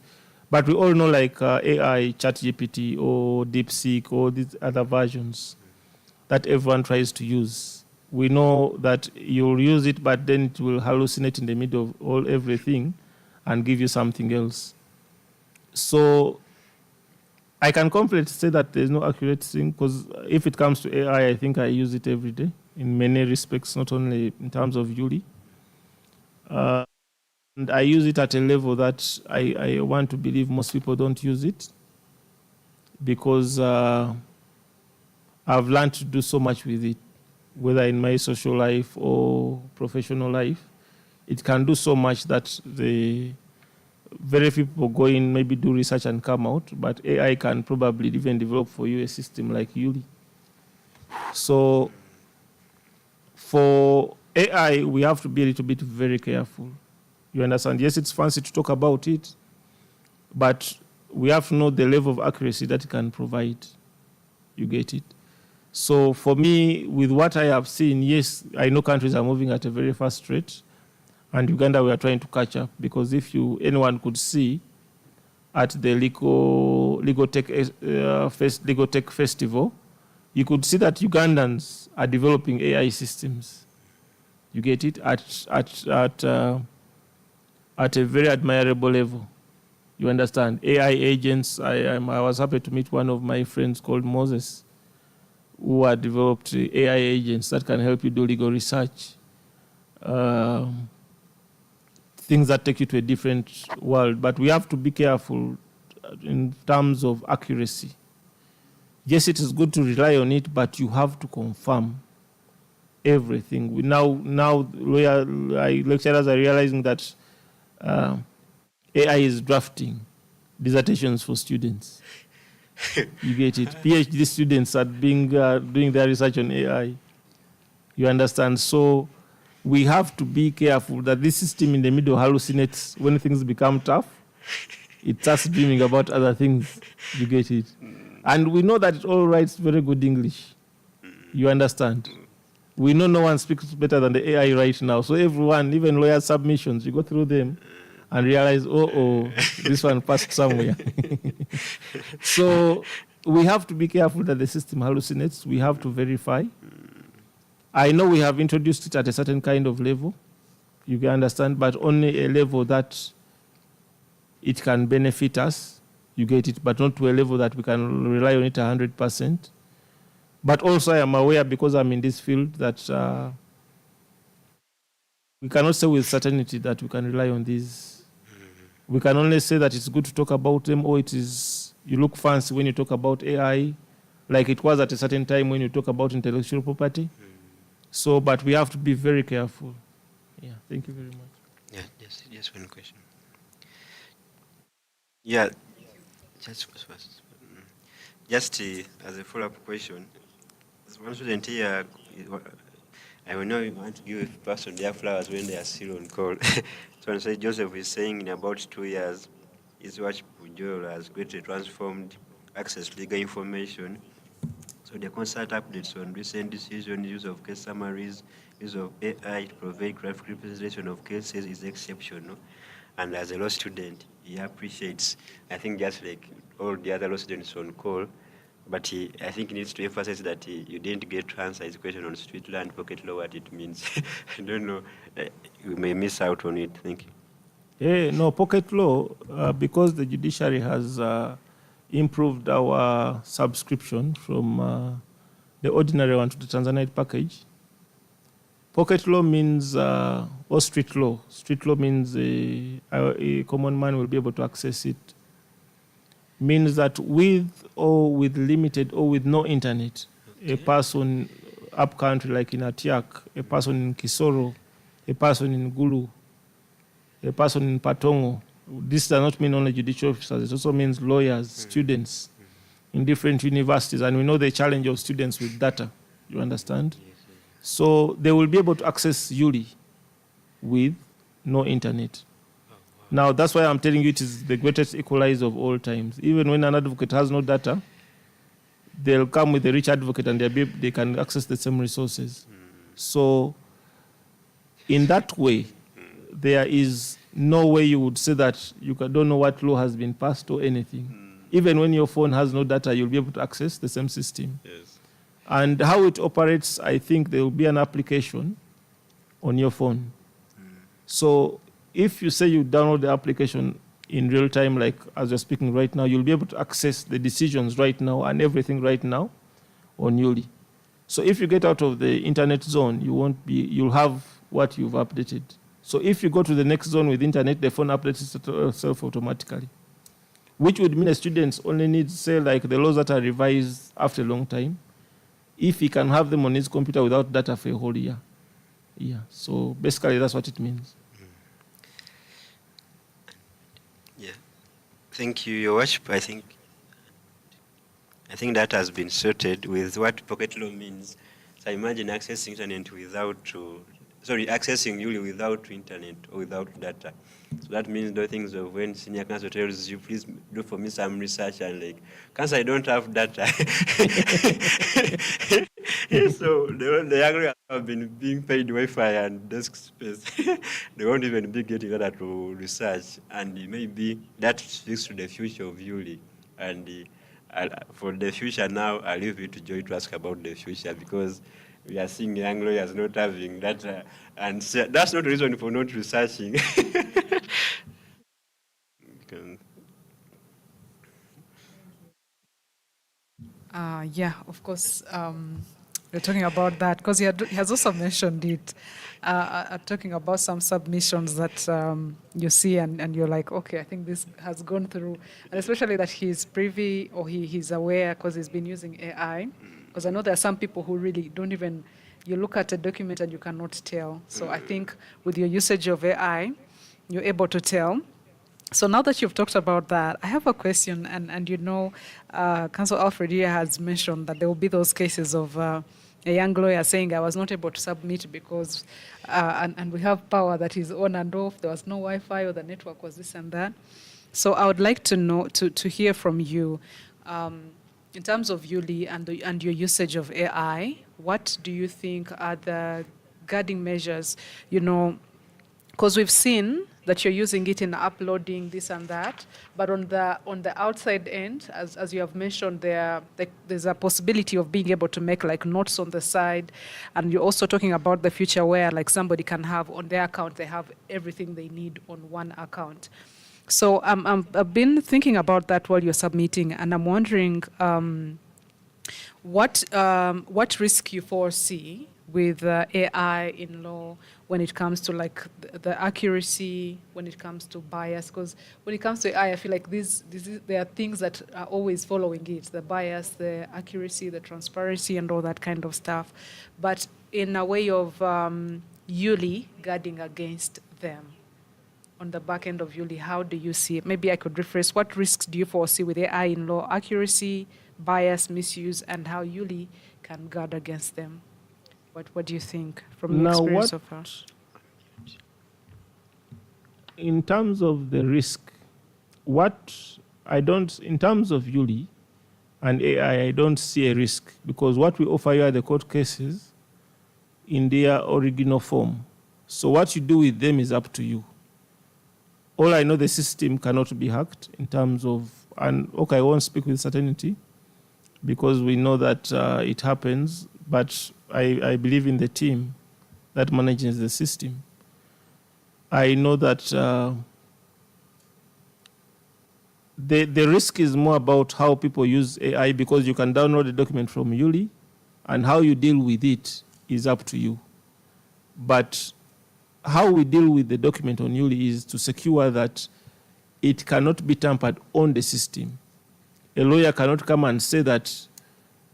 But we all know, like AI, ChatGPT, or DeepSeek, or these other versions that everyone tries to use. We know that you'll use it, but then it will hallucinate in the middle of everything and give you something else. So I can confidently say that there's no accurate thing, because if it comes to AI, I think I use it every day in many respects, not only in terms of Yuli. And I use it at a level that I want to believe most people don't use it, because I've learned to do so much with it, whether in my social life or professional life. It can do so much that the very few people go in, maybe do research and come out, but AI can probably even develop for you a system like Yuli. So for AI, we have to be a little bit very careful. You understand? Yes, it's fancy to talk about it, but we have to know the level of accuracy that it can provide. You get it? So for me, with what I have seen, yes, I know countries are moving at a very fast rate, and Uganda, we are trying to catch up, because if anyone could see at the Legal Tech Festival, you could see that Ugandans are developing AI systems. You get it? At a very admirable level. You understand? AI agents, I was happy to meet one of my friends called Moses, who had developed AI agents that can help you do legal research. Things that take you to a different world. But we have to be careful in terms of accuracy. Yes, it is good to rely on it, but you have to confirm everything. Now lecturers are realizing that AI is drafting dissertations for students. You get it? PhD students are doing their research on AI. You understand? So we have to be careful that this system in the middle hallucinates when things become tough. It starts dreaming about other things. You get it? And we know that it all writes very good English. You understand? We know no one speaks better than the AI right now. So everyone, even lawyer submissions, you go through them and realize, this one passed somewhere. So we have to be careful that the system hallucinates. We have to verify. I know we have introduced it at a certain kind of level, you can understand, but only a level that it can benefit us, you get it, but not to a level that we can rely on it 100%. But also I am aware, because I'm in this field, that we cannot say with certainty that we can rely on these. We can only say that it's good to talk about them, or you look fancy when you talk about AI, like it was at a certain time when you talk about intellectual property. So, but we have to be very careful. Yeah, thank you very much. Yeah, just one question. Yeah, just as a follow-up question, there's one student here, I will know you want to give a person their flowers when they are still on call. So I say Joseph is saying in about 2 years, his watch Pujol has greatly transformed access to legal information. So the constant updates on recent decisions, use of case summaries, use of AI to provide graphic representation of cases is exceptional. And as a law student, he appreciates, I think just like all the other law students on call, but I think he needs to emphasize that you didn't get to answer his question on street law and pocket law, what it means. I don't know, you may miss out on it. Thank you. No, pocket law, because the judiciary has improved our subscription from the ordinary one to the Tanzanite package. Pocket law means, or street law. Street law means a common man will be able to access it. Means that with or with limited or with no internet, a person up country like in Atiak, a person in Kisoro, a person in Gulu, a person in Patongo, this does not mean only judicial officers, it also means lawyers, students in different universities, and we know the challenge of students with data, you understand? So they will be able to access ULI with no internet. Now, that's why I'm telling you it is the greatest equalizer of all times. Even when an advocate has no data, they'll come with a rich advocate and they can access the same resources. So in that way, there is no way you would say that you don't know what law has been passed or anything. Even when your phone has no data, you'll be able to access the same system. Yes. And how it operates, I think there will be an application on your phone. So if you say you download the application in real time, like as you're speaking right now, you'll be able to access the decisions right now and everything right now on ULI. So if you get out of the internet zone, you'll have what you've updated. So if you go to the next zone with internet, the phone updates itself automatically, which would mean the students only need, say, like the laws that are revised after a long time, if he can have them on his computer without data for a whole year. Yeah, so basically that's what it means. Yeah, thank you, Your Worship. I think that has been sorted with what pocket law means. So imagine accessing internet without accessing Yuli without internet or without data. So that means the things of when senior counsel tells you, please do for me some research, and like, counsel, I don't have data. So the young have been being paid Wi-Fi and desk space. They won't even be getting data to research, and maybe that speaks to the future of Yuli. And for the future now, I leave it to Joy to ask about the future, because we are seeing young lawyers not having data, and so that's not a reason for not researching. Yeah, of course. We're talking about that because he has also mentioned it, talking about some submissions that you see and you're like, okay, I think this has gone through, and especially that he's privy or he's aware because he's been using AI. Because I know there are some people who really don't even, you look at a document and you cannot tell. So I think with your usage of AI, you're able to tell. So now that you've talked about that, I have a question, and you know, Counsel Alfred here has mentioned that there will be those cases of a young lawyer saying, I was not able to submit because, and we have power that is on and off, there was no Wi-Fi or the network was this and that. So I would like to know, to hear from you, in terms of Yuli and your usage of AI, what do you think are the guarding measures, you know, because we've seen that you're using it in uploading this and that, but on the outside end, as you have mentioned, there's a possibility of being able to make like notes on the side, and you're also talking about the future where like somebody can have on their account, they have everything they need on one account. So I've been thinking about that while you're submitting, and I'm wondering what risk you foresee with AI in law when it comes to like the accuracy, when it comes to bias, because when it comes to AI, I feel like there are things that are always following it, the bias, the accuracy, the transparency, and all that kind of stuff. But in a way of Yuli guarding against them. On the back end of Yuli, how do you see it? Maybe I could rephrase, what risks do you foresee with AI in law, accuracy, bias, misuse, and how Yuli can guard against them? What do you think from your experience so far? In terms of the risk, in terms of Yuli and AI, I don't see a risk, because what we offer you are the court cases in their original form. So what you do with them is up to you. All I know, the system cannot be hacked in terms of, and okay, I won't speak with certainty because we know that it happens, but I believe in the team that manages the system. I know that the risk is more about how people use AI, because you can download a document from Yuli, and how you deal with it is up to you. But how we deal with the document on Yuli is to secure that it cannot be tampered on the system. A lawyer cannot come and say that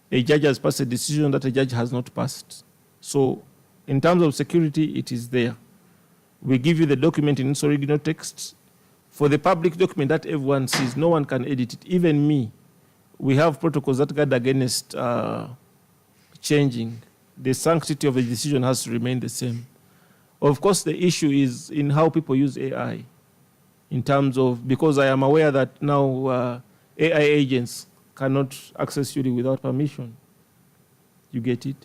a judge has passed a decision that a judge has not passed. So in terms of security, it is there. We give you the document in its original text. For the public document that everyone sees, no one can edit it, even me. We have protocols that guard against changing. The sanctity of the decision has to remain the same. Of course, the issue is in how people use AI, in terms of, because I am aware that now AI agents cannot access Yuli without permission. You get it?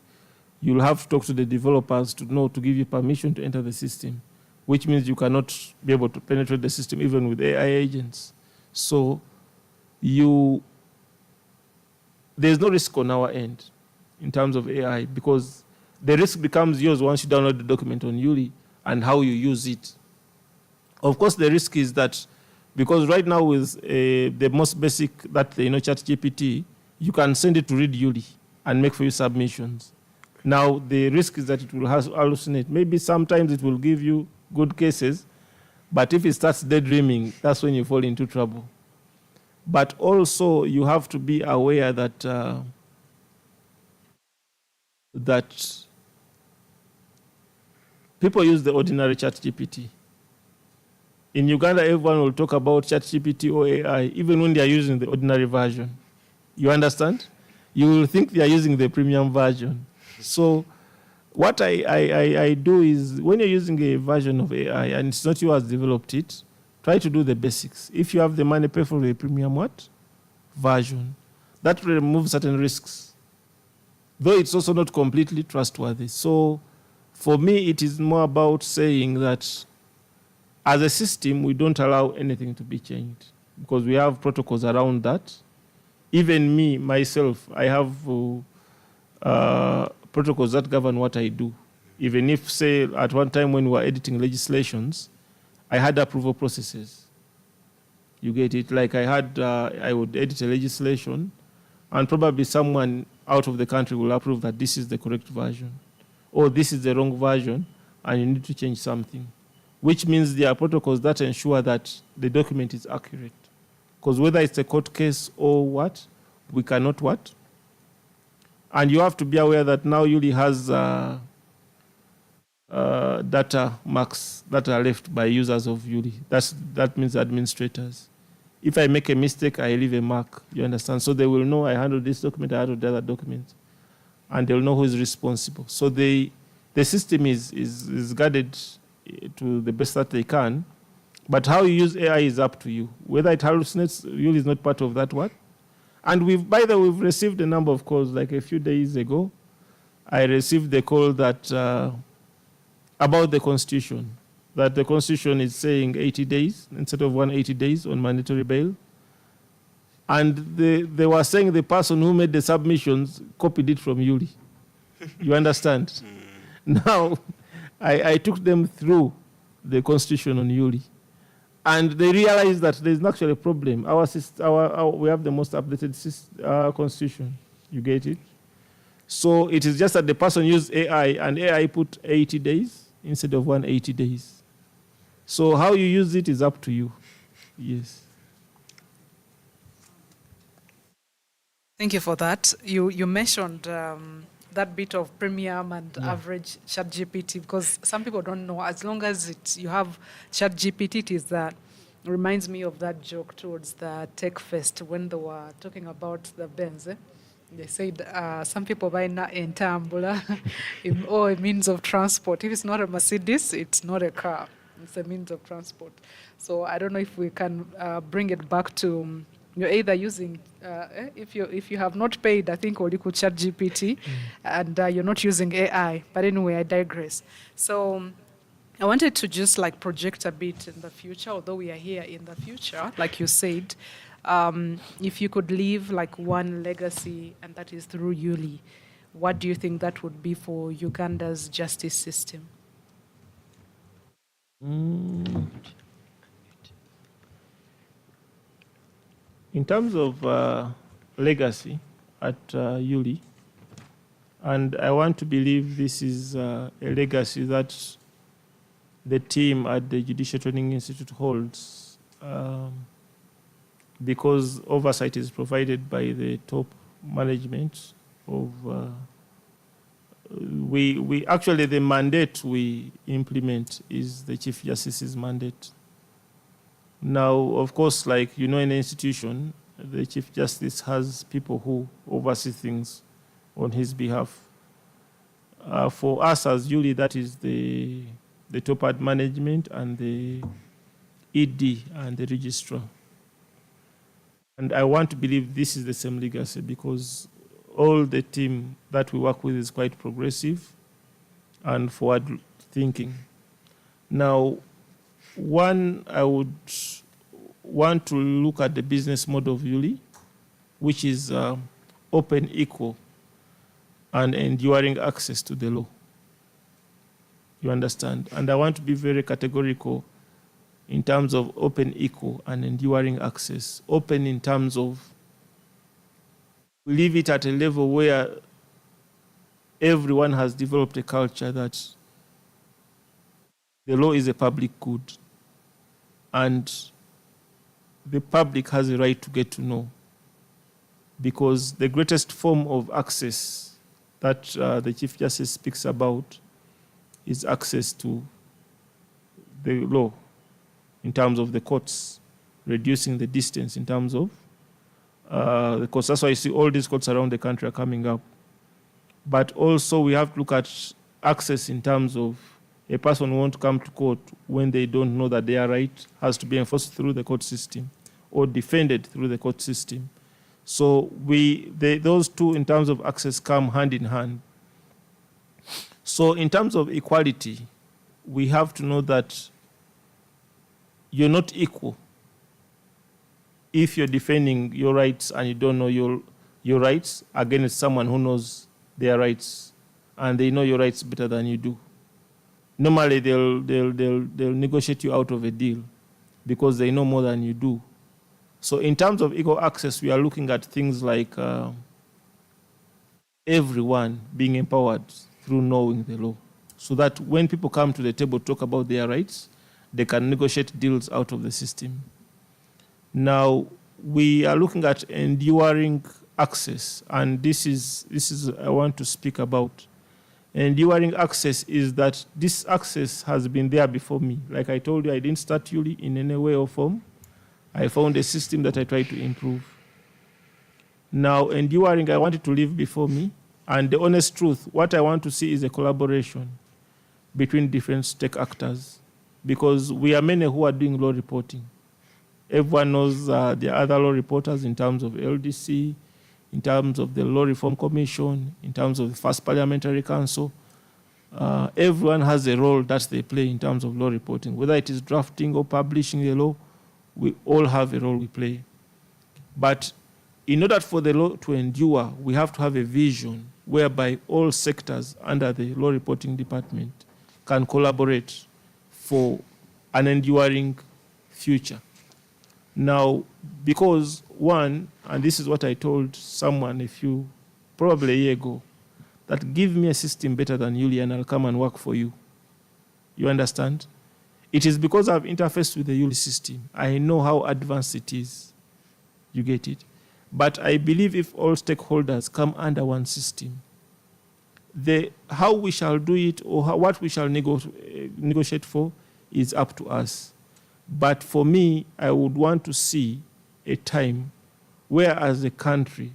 You'll have to talk to the developers to give you permission to enter the system, which means you cannot be able to penetrate the system even with AI agents. So there's no risk on our end in terms of AI, because the risk becomes yours once you download the document on Yuli and how you use it. Of course, the risk is that, because right now with the most basic that ChatGPT, you can send it to read Yuli and make for you submissions. Now, the risk is that it will hallucinate. Maybe sometimes it will give you good cases, but if it starts daydreaming, that's when you fall into trouble. But also, you have to be aware that people use the ordinary ChatGPT. In Uganda, everyone will talk about ChatGPT or AI, even when they are using the ordinary version. You understand? You will think they are using the premium version. So What I do is, when you're using a version of AI and it's not you who has developed it, try to do the basics. If you have the money, pay for a premium what? Version. That removes certain risks, though it's also not completely trustworthy. So for me, it is more about saying that as a system, we don't allow anything to be changed because we have protocols around that. Even me, myself, I have protocols that govern what I do. Even if, say, at one time when we were editing legislations, I had approval processes. You get it? Like I would edit a legislation, and probably someone out of the country will approve that this is the correct version, or this is the wrong version, and you need to change something, which means there are protocols that ensure that the document is accurate. Because whether it's a court case or what, we cannot what? And you have to be aware that now Yuli has data marks that are left by users of Yuli. That means administrators. If I make a mistake, I leave a mark, you understand? So they will know I handled this document, I handled the other document, and they'll know who is responsible. So the system is guarded to the best that they can, but how you use AI is up to you. Whether it hallucinates, Yuli is not part of that what? And we've received a number of calls, like a few days ago, I received the call that about the Constitution, that the Constitution is saying 80 days instead of 180 days on mandatory bail. And they were saying the person who made the submissions copied it from Yuli. You understand? Now, I took them through the Constitution on Yuli. And they realized that there's actually a problem. We have the most updated Constitution. You get it? So it is just that the person used AI, and AI put 80 days instead of 180 days. So how you use it is up to you. Yes. Thank you for that. You mentioned that bit of premium and average ChatGPT, because some people don't know. As long as you have ChatGPT, it is that. Reminds me of that joke towards the Tech Fest when they were talking about the Benz. They said some people buy in Tambula or a means of transport. If it's not a Mercedes, it's not a car. It's a means of transport. So I don't know if we can bring it back to you're either using if you have not paid, I think, or you could ChatGPT, and you're not using AI. But anyway, I digress. So I wanted to just like project a bit in the future, although we are here in the future, like you said. If you could leave like one legacy, and that is through Yuli, what do you think that would be for Uganda's justice system? In terms of legacy at Yuli, and I want to believe this is a legacy that the team at the Judicial Training Institute holds, because oversight is provided by the top management of we actually, the mandate we implement is the Chief Justice's mandate. Now, of course, like in an institution, the Chief Justice has people who oversee things on his behalf. For us as Yuli, that is the top ad management and the ED and the registrar. And I want to believe this is the same legacy because all the team that we work with is quite progressive and forward thinking. Now, one, I would want to look at the business model of Yuli, which is open, equal, and enduring access to the law. You understand? And I want to be very categorical in terms of open, equal, and enduring access. Open in terms of we leave it at a level where everyone has developed a culture that the law is a public good and the public has a right to get to know, because the greatest form of access that the Chief Justice speaks about is access to the law in terms of the courts, reducing the distance in terms of the courts. That's why you see all these courts around the country are coming up. But also we have to look at access in terms of a person who won't come to court when they don't know that their right has to be enforced through the court system or defended through the court system. So those two in terms of access come hand in hand. So in terms of equality, we have to know that you're not equal if you're defending your rights and you don't know your rights against someone who knows their rights and they know your rights better than you do. Normally they'll negotiate you out of a deal because they know more than you do. So in terms of equal access, we are looking at things like everyone being empowered through knowing the law, so that when people come to the table to talk about their rights, they can negotiate deals out of the system. Now, we are looking at enduring access, and this is I want to speak about. Enduring access is that this access has been there before me. Like I told you, I didn't start ULI in any way or form. I found a system that I tried to improve. Now, enduring, I want it to live before me. And the honest truth, what I want to see is a collaboration between different stake actors, because we are many who are doing law reporting. Everyone knows the other law reporters in terms of LDC, in terms of the Law Reform Commission, in terms of the First Parliamentary Council. Everyone has a role that they play in terms of law reporting. Whether it is drafting or publishing the law, we all have a role we play. But in order for the law to endure, we have to have a vision whereby all sectors under the law reporting department can collaborate for an enduring future. Now, because one, and this is what I told someone probably a year ago, that give me a system better than ULI and I'll come and work for you. You understand? It is because I've interfaced with the ULI system. I know how advanced it is. You get it? But I believe if all stakeholders come under one system, how we shall do it or what we shall negotiate for is up to us. But for me, I would want to see a time where as a country,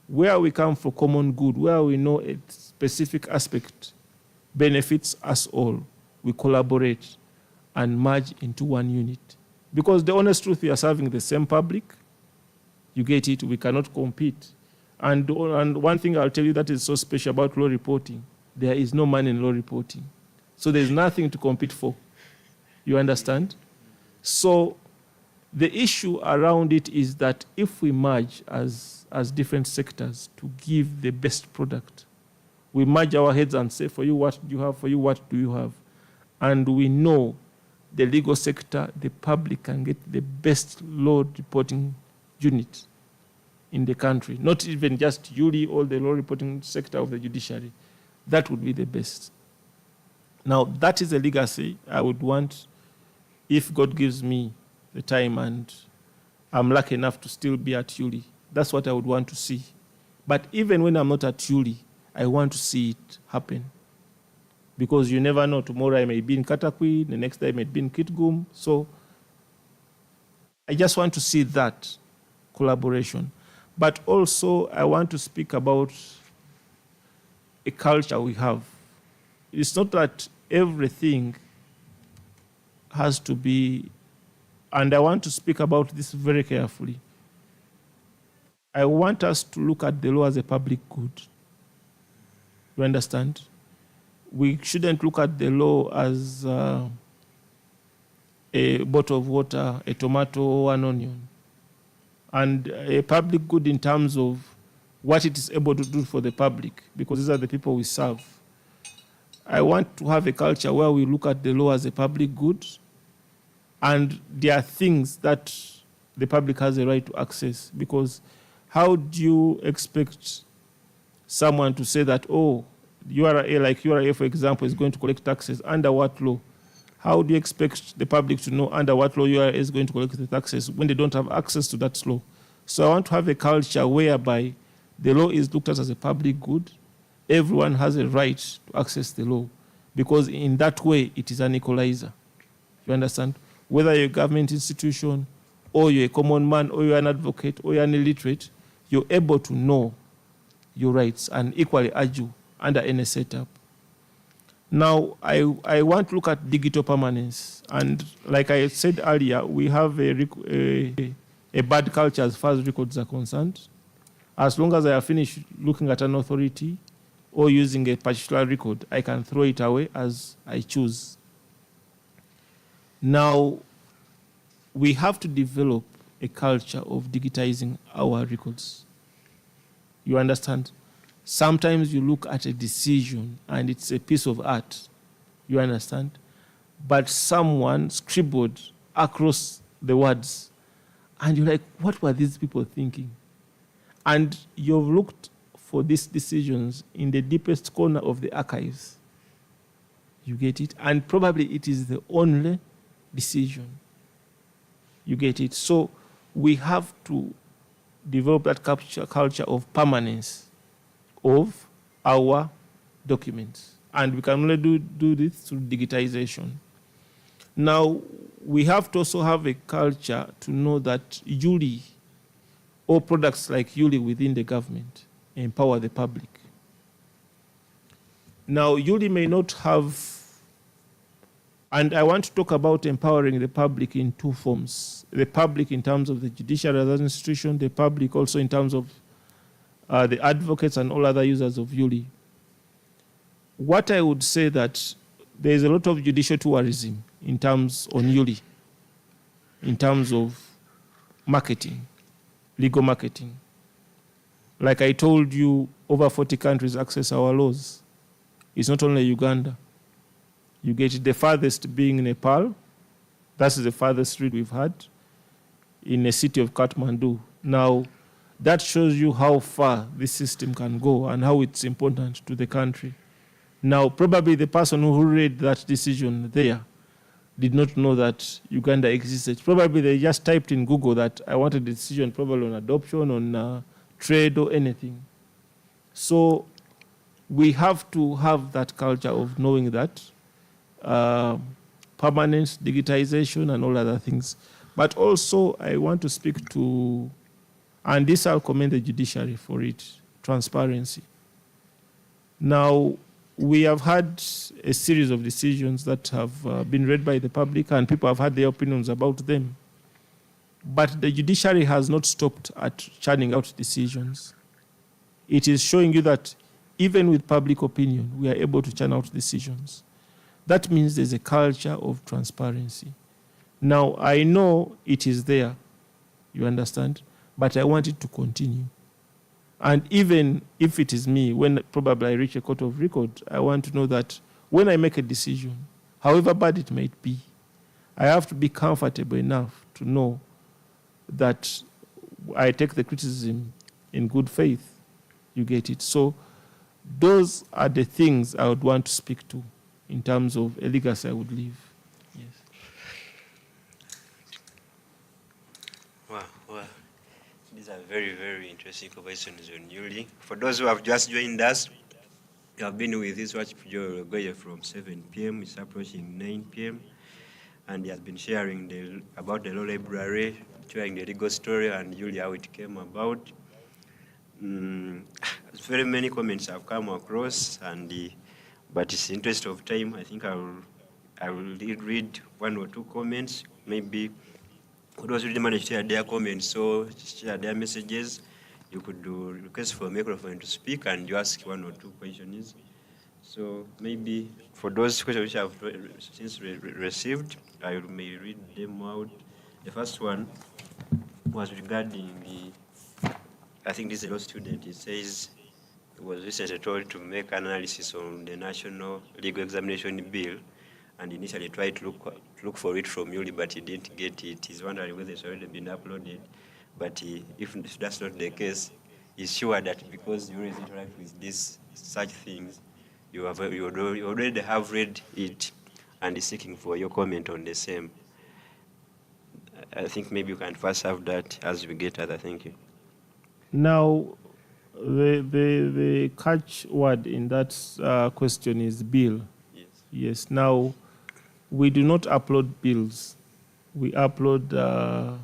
where we come for common good, where we know a specific aspect benefits us all, we collaborate and merge into one unit. Because the honest truth, we are serving the same public. You get it? We cannot compete. And one thing I'll tell you that is so special about law reporting, there is no money in law reporting. So there's nothing to compete for. You understand? So the issue around it is that if we merge as different sectors to give the best product, we merge our heads and say, for you, what do you have? For you, what do you have? And we know the legal sector, the public can get the best law reporting unit in the country, not even just ULI or the law reporting sector of the judiciary. That would be the best. Now, that is a legacy I would want, if God gives me the time and I'm lucky enough to still be at ULI. That's what I would want to see. But even when I'm not at ULI, I want to see it happen. Because you never know, tomorrow I may be in Katakwi, the next day I may be in Kitgum. So I just want to see that collaboration. But also I want to speak about a culture we have. It's not that everything has to be, and I want to speak about this very carefully. I want us to look at the law as a public good. You understand? We shouldn't look at the law as a bottle of water, a tomato, or an onion. And a public good in terms of what it is able to do for the public, because these are the people we serve. I want to have a culture where we look at the law as a public good, and there are things that the public has a right to access, because how do you expect someone to say that, oh, URA, like URA, for example, is going to collect taxes under what law? How do you expect the public to know under what law URA is going to collect the taxes when they don't have access to that law? So I want to have a culture whereby the law is looked at as a public good. Everyone has a right to access the law, because in that way it is an equalizer. You understand? Whether you're a government institution, or you're a common man, or you're an advocate, or you're an illiterate, you're able to know your rights and equally argue under any setup. Now, I want to look at digital permanence. And like I said earlier, we have a bad culture as far as records are concerned. As long as I have finished looking at an authority or using a particular record, I can throw it away as I choose. Now, we have to develop a culture of digitizing our records. You understand? Sometimes you look at a decision and it's a piece of art. You understand? But someone scribbled across the words and you're like, what were these people thinking? And you've looked for these decisions in the deepest corner of the archives. You get it? And probably it is the only decision. You get it? So we have to develop that culture of permanence of our documents. And we can only do this through digitization. Now, we have to also have a culture to know that ULI, or products like ULI within the government, empower the public. Now, ULI may not have, and I want to talk about empowering the public in two forms. The public in terms of the judiciary as an institution, the public also in terms of the advocates and all other users of ULI. What I would say that there is a lot of judicial tourism in terms on ULI, in terms of marketing, legal marketing. Like I told you, over 40 countries access our laws. It's not only Uganda. You get it, the farthest being Nepal. That's the farthest read we've had in the city of Kathmandu. Now, that shows you how far this system can go and how it's important to the country. Now, probably the person who read that decision there did not know that Uganda existed. Probably they just typed in Google that I wanted a decision probably on adoption, on trade or anything. So we have to have that culture of knowing that permanence, digitization, and all other things. But also I want to speak to, and this I'll commend the judiciary for it, transparency. Now, we have had a series of decisions that have been read by the public and people have had their opinions about them. But the judiciary has not stopped at churning out decisions. It is showing you that even with public opinion, we are able to churn out decisions. That means there's a culture of transparency. Now, I know it is there, you understand, but I want it to continue. And even if it is me, when probably I reach a court of record, I want to know that when I make a decision, however bad it might be, I have to be comfortable enough to know that I take the criticism in good faith. You get it? So those are the things I would want to speak to in terms of a legacy I would leave. Yes. Wow. These are very, very interesting conversations on ULI. For those who have just joined us, we have been with this Watch Joe Rogoye from 7 p.m. It's approaching 9 p.m. And he has been sharing about the law library, sharing the legal story and ULI, how it came about. Very many comments have come across, but it's interest of time. I think I will read one or two comments. Maybe for those who didn't manage to share their comments, so share their messages, you could do request for a microphone to speak and you ask one or two questions. So maybe for those questions which I have since received, I may read them out. The first one was regarding I think this is a law student. It says he was recently told to make analysis on the National Legal Examination Bill and initially tried to look for it from ULI, but he didn't get it. He's wondering whether it's already been uploaded. But if that's not the case, he's sure that because you always interact with such things, you already have read it and is seeking for your comment on the same. I think maybe you can first have that as we get other. Thank you. Now, the catch word in that question is bill. Yes. Yes. Now, we do not upload bills. We upload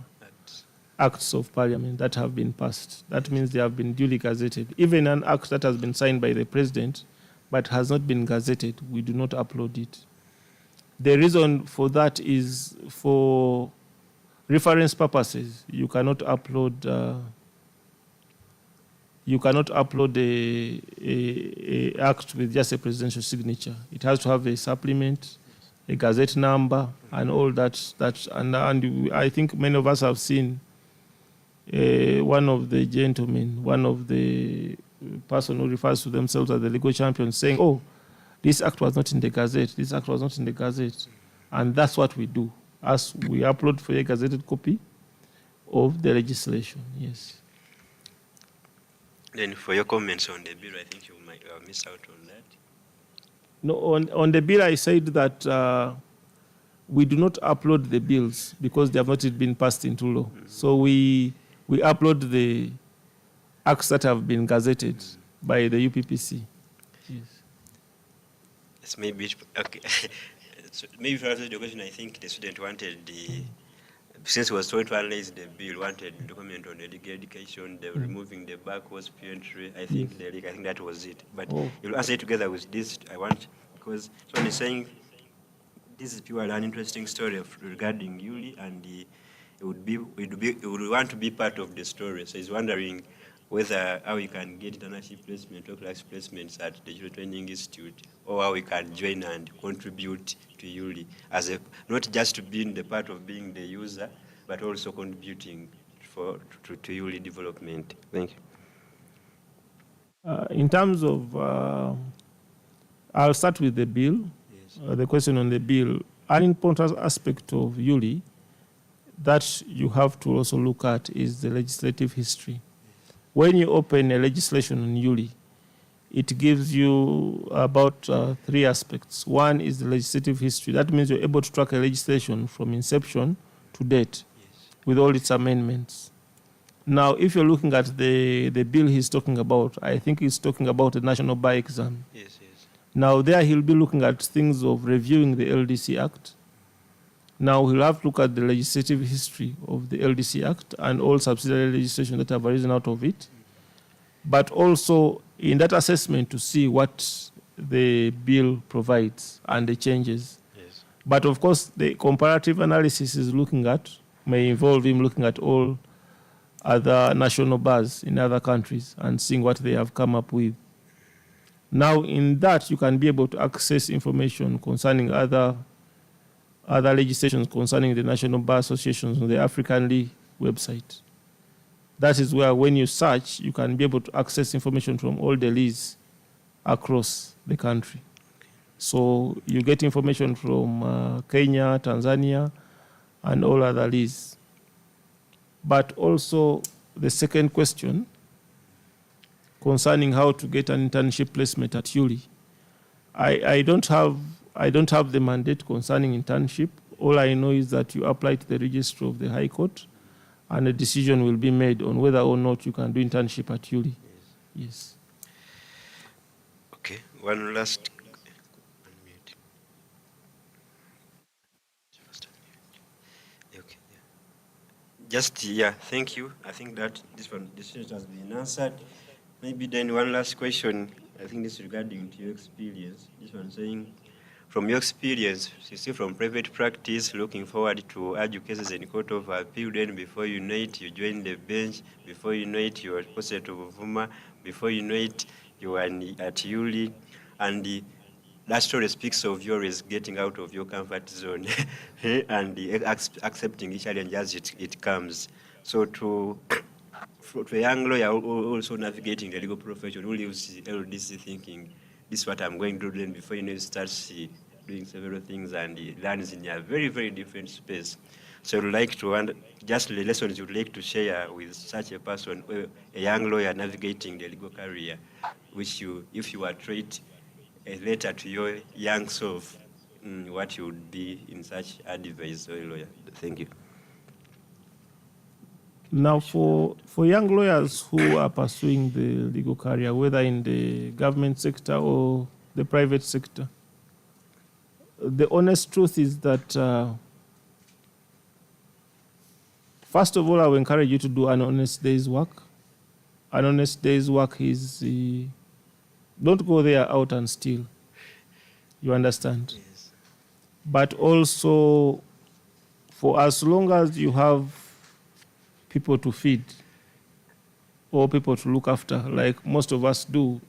acts of parliament that have been passed. That means they have been duly gazetted. Even an act that has been signed by the president but has not been gazetted, we do not upload it. The reason for that is for reference purposes. You cannot upload a act with just a presidential signature. It has to have a supplement, a gazette number, and all that. And I think many of us have seen one of the gentlemen, one of the person who refers to themselves as the legal champion, saying, "Oh, this act was not in the gazette. This act was not in the gazette," and that's what we do. As we upload for a gazetted copy of the legislation. Yes. Then for your comments on the bill, I think you might miss out on that. No, on the bill, I said that we do not upload the bills because they have not yet been passed into law. So we upload the acts that have been gazetted by the UPPC. Yes. Yes, maybe, okay. So maybe for answer the question, I think the student wanted since he was told to analyze the bill, wanted the document on the legal education, the removing the backwards entry. I think I think that was it. But you'll answer it together with this. I want, because someone is saying this is purely an interesting story regarding Yuli, and it would want to be part of the story. So he's wondering whether how we can get internship placement or class placements at the Digital Training Institute, or how we can join and contribute to Yuli, as a, not just to being the part of being the user, but also contributing to Yuli development. Thank you. In terms of, I'll start with the bill. Yes. The question on the bill. An important aspect of Yuli that you have to also look at is the legislative history. When you open a legislation on Yuli, it gives you about 3 aspects. One is the legislative history. That means you're able to track a legislation from inception to date, yes, with all its amendments. Now, if you're looking at the bill he's talking about, I think he's talking about the national bar exam. Yes, yes. Now, there he'll be looking at things of reviewing the LDC Act. Now, he'll have to look at the legislative history of the LDC Act and all subsidiary legislation that have arisen out of it, but also in that assessment to see what the bill provides and the changes. Yes. But of course, the comparative analysis is looking at, may involve him looking at all other national bars in other countries and seeing what they have come up with. Now, in that, you can be able to access information concerning other legislations concerning the National Bar Associations on the African League website. That is where, when you search, you can be able to access information from all the leagues across the country. So you get information from Kenya, Tanzania, and all other leagues. But also the second question concerning how to get an internship placement at Yuli. I don't have the mandate concerning internship. All I know is that you apply to the registrar of the High Court, and a decision will be made on whether or not you can do internship at Yuli. Yes. Okay, one last. Okay. Just, yeah, thank you. I think that this has been answered. Maybe then one last question. I think this is regarding to your experience. This one saying, from your experience, you see from private practice, looking forward to argue cases in court of appeal, then before you know it, you join the bench, before you know it, you are posted to Buvuma, before you know it, you are at Yuli, and that story speaks of yours getting out of your comfort zone and accepting each challenge as it comes. So to a young lawyer also navigating the legal profession who lives LDC thinking, this is what I'm going to do, then before you know, starts doing several things and he learns in a very, very different space. So I'd like to, just the lessons you'd like to share with such a person, a young lawyer navigating the legal career, which if you were to write a letter to your young self, what you would be in such advice, or a lawyer. Thank you. Now, for young lawyers who are pursuing the legal career, whether in the government sector or the private sector, the honest truth is that, first of all, I will encourage you to do an honest day's work. An honest day's work is Don't go there out and steal. You understand? Yes. But also, for as long as you have people to feed or people to look after, like most of us do,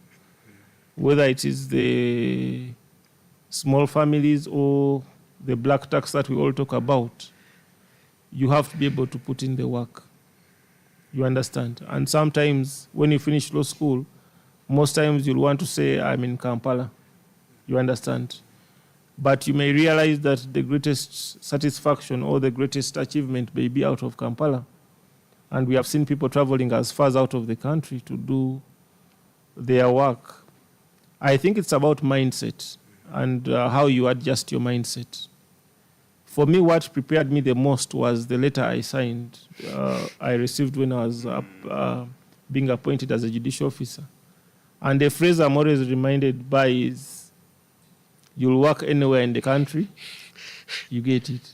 whether it is the small families or the black tax that we all talk about, you have to be able to put in the work. You understand? And sometimes when you finish law school, most times you'll want to say, I'm in Kampala. You understand? But you may realize that the greatest satisfaction or the greatest achievement may be out of Kampala. And we have seen people traveling as far out of the country to do their work. I think it's about mindset and how you adjust your mindset. For me, what prepared me the most was the letter I signed, I received when I was being appointed as a judicial officer. And the phrase I'm always reminded by is, you'll work anywhere in the country, you get it.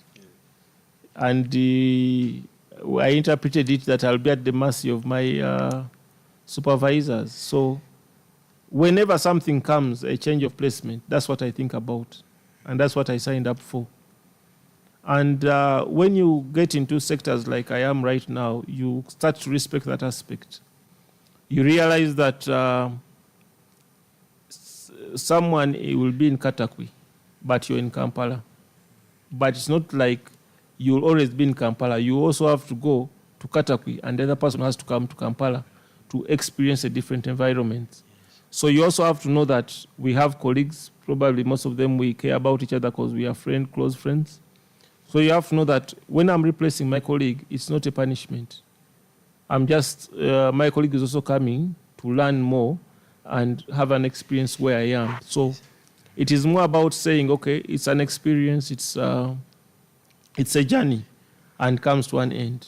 And I interpreted it that I'll be at the mercy of my supervisors. So whenever something comes, a change of placement, that's what I think about. And that's what I signed up for. And when you get into sectors like I am right now, you start to respect that aspect. You realize that someone will be in Katakwi, but you're in Kampala. But it's not like you'll always be in Kampala. You also have to go to Katakwi, and the other person has to come to Kampala to experience a different environment. So you also have to know that we have colleagues, probably most of them we care about each other because we are close friends. So you have to know that when I'm replacing my colleague, it's not a punishment. My colleague is also coming to learn more and have an experience where I am. So it is more about saying, okay, it's an experience, it's a journey, and comes to an end.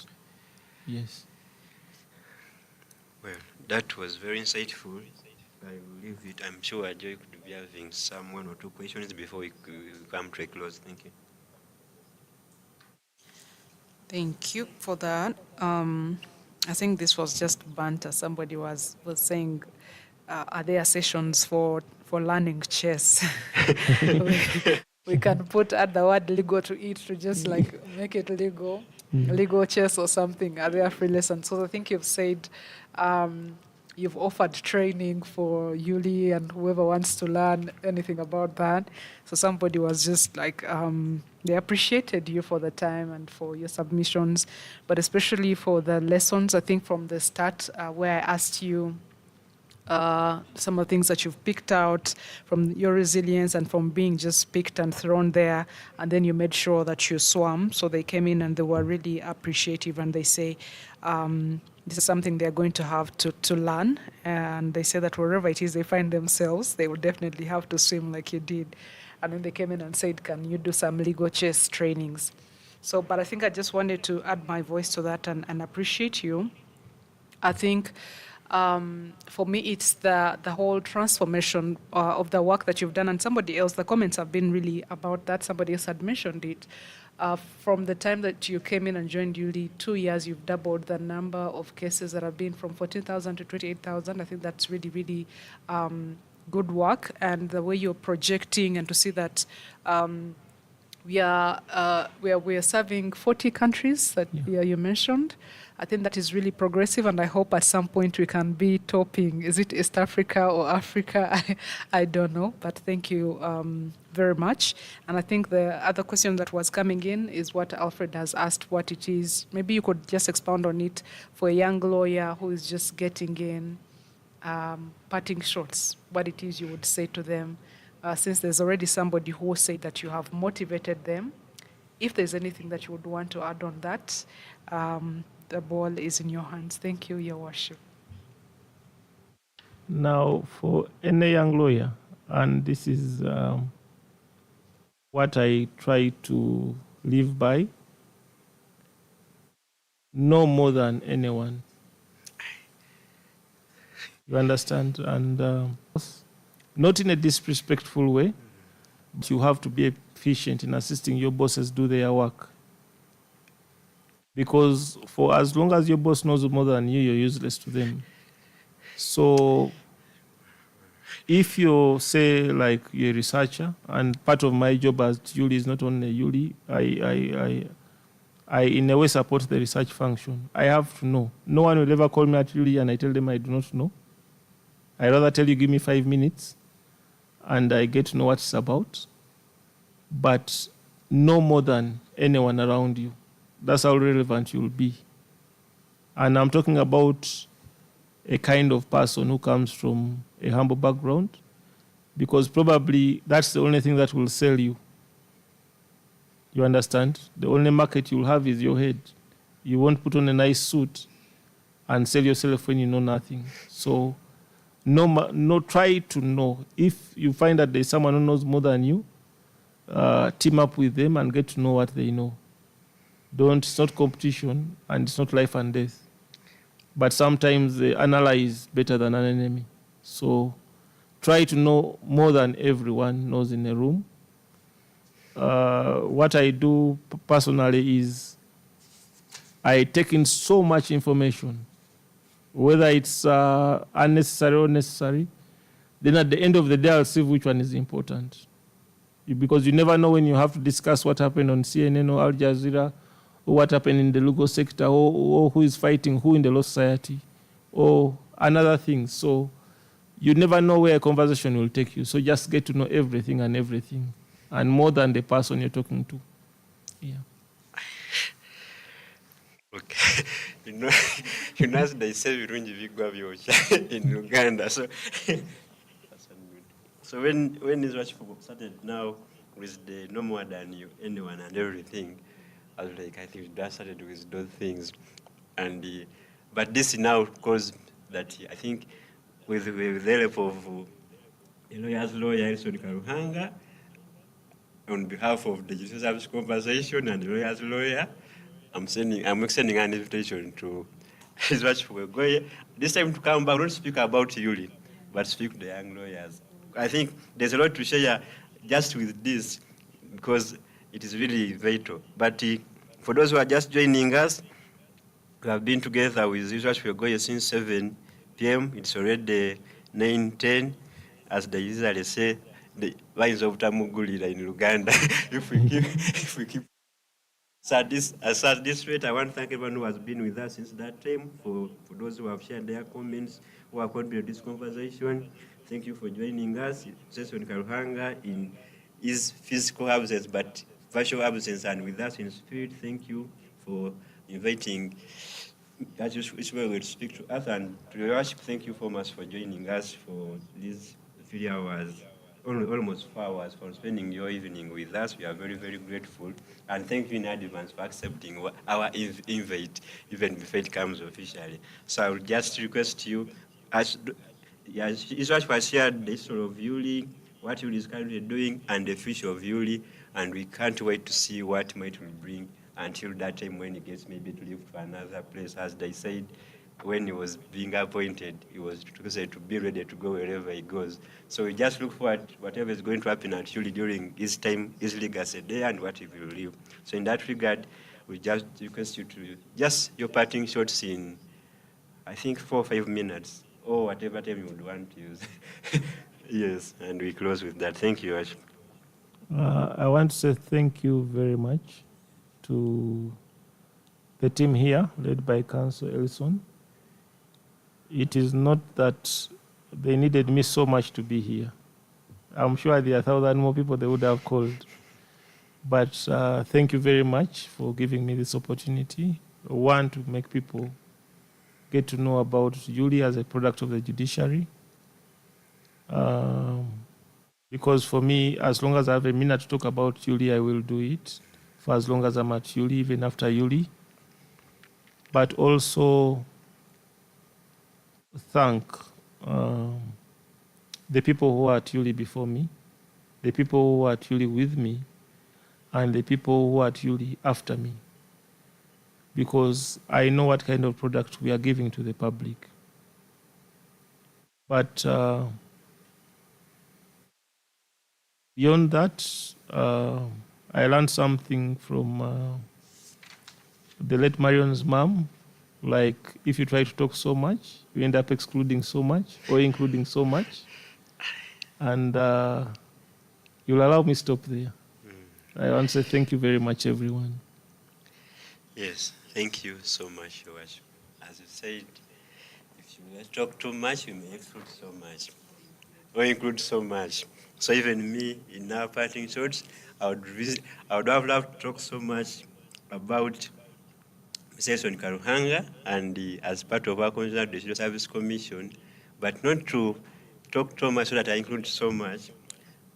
Yes. Well, that was very insightful. I will leave it. I'm sure Joy could be having some 1 or 2 questions before we come to a close. Thank you. Thank you for that. I think this was just banter. Somebody was saying, are there sessions for learning chess? we can add the word legal to it to just like make it legal, legal chess or something. Are there free lessons? So I think you've said you've offered training for Yuli and whoever wants to learn anything about that. So somebody was just like, they appreciated you for the time and for your submissions, but especially for the lessons, I think from the start where I asked you some of the things that you've picked out from your resilience and from being just picked and thrown there, and then you made sure that you swam. So they came in and they were really appreciative, and they say this is something they're going to have to learn. And they say that wherever it is they find themselves, they will definitely have to swim like you did. And then they came in and said, can you do some legal chess trainings? So, but I think I just wanted to add my voice to that and appreciate you. I think for me, it's the whole transformation of the work that you've done. And somebody else, the comments have been really about that. Somebody else had mentioned it. From the time that you came in and joined ULI, 2 years, you've doubled the number of cases that have been from 14,000 to 28,000. I think that's really, really good work. And the way you're projecting, and to see that we are serving 40 countries that you mentioned. I think that is really progressive, and I hope at some point we can be topping. Is it East Africa or Africa? I don't know, but thank you very much. And I think the other question that was coming in is what Alfred has asked, what it is. Maybe you could just expound on it for a young lawyer who is just getting in, parting shots, what it is you would say to them, since there's already somebody who said that you have motivated them. If there's anything that you would want to add on that, the ball is in your hands. Thank you, Your Worship. Now, for any young lawyer, and this is what I try to live by, no more than anyone. You understand? And not in a disrespectful way, but you have to be efficient in assisting your bosses do their work. Because for as long as your boss knows more than you, you're useless to them. So if you say like you're a researcher, and part of my job as Yuli is not only Yuli, I in a way support the research function. I have to know. No one will ever call me at Yuli and I tell them I do not know. I rather tell you, give me 5 minutes, and I get to know what it's about. But no more than anyone around you. That's how relevant you'll be. And I'm talking about a kind of person who comes from a humble background, because probably that's the only thing that will sell you. You understand? The only market you'll have is your head. You won't put on a nice suit and sell yourself when you know nothing. So try to know. If you find that there's someone who knows more than you, team up with them and get to know what they know. It's not competition, and it's not life and death. But sometimes the ally is better than an enemy. So try to know more than everyone knows in a room. What I do personally is I take in so much information, whether it's unnecessary or necessary. Then at the end of the day, I'll see which one is important. Because you never know when you have to discuss what happened on CNN or Al Jazeera, or what happened in the legal sector, or who is fighting who in the law society, or another thing. So you never know where a conversation will take you. So just get to know everything, and more than the person you're talking to. Yeah. Okay. you know, as they say, in Uganda. So, so when Israel started now with the no more than you, anyone and everything, I was like, I think that started with those things. And but this now caused that I think with the help of the lawyer, Elson Karuhanga, on behalf of the Justice Service Conversation and the lawyer's lawyer, I'm extending an invitation to Israel Fuegoye, this time to come back, not speak about Yuli, but speak to the young lawyers. I think there's a lot to share just with this, because it is really vital. But for those who are just joining us, we have been together with Israel Fuegoye since 7 p.m. It's already 9:10. As they usually say, the lines of Tamugulira in Uganda. if we keep at this rate, I want to thank everyone who has been with us since that time. For those who have shared their comments, who have contributed to this conversation, thank you for joining us. Jason Karuhanga in his physical absence, but virtual absence, and with us in spirit. Thank you for inviting Israel to speak to us, and to your worship, thank you so much for joining us for these 3 hours, almost 4 hours, for spending your evening with us. We are very, very grateful, and thank you in advance for accepting our invite, even before it comes officially. So I would just request you, as Israel has shared the history of Yuli, what Yuli is currently doing, and the future of Yuli, and we can't wait to see what might will bring until that time when he gets maybe to live to another place. As they said, when he was being appointed, he was said to be ready to go wherever he goes. So we just look forward to whatever is going to happen at Yuli during his time, his legacy day, and what he will live. So in that regard, we just request you to just your parting shots in, I think, 4 or 5 minutes, or whatever time you would want to use. Yes, and we close with that. Thank you, Ash. I want to say thank you very much to the team here, led by Councillor Ellison. It is not that they needed me so much to be here. I'm sure there are 1,000 more people they would have called. But thank you very much for giving me this opportunity. One, to make people get to know about Yuli as a product of the judiciary. Because for me, as long as I have a minute to talk about Yuli, I will do it. For as long as I'm at Yuli, even after Yuli. But also thank the people who are at Yuli before me, the people who are at Yuli with me, and the people who are at Yuli after me. Because I know what kind of product we are giving to the public. But beyond that, I learned something from the late Marion's mom. Like, if you try to talk so much, you end up excluding so much or including so much. And you'll allow me stop there. I want to say thank you very much, everyone. Yes, thank you so much, Your Worship. As you said, if you talk too much, you may exclude so much, or include so much. So even me, in our parting shots, I would have loved to talk so much about Session Karuhanga and as part of our Constitutional Judicial Service Commission, but not to talk too much so that I include so much.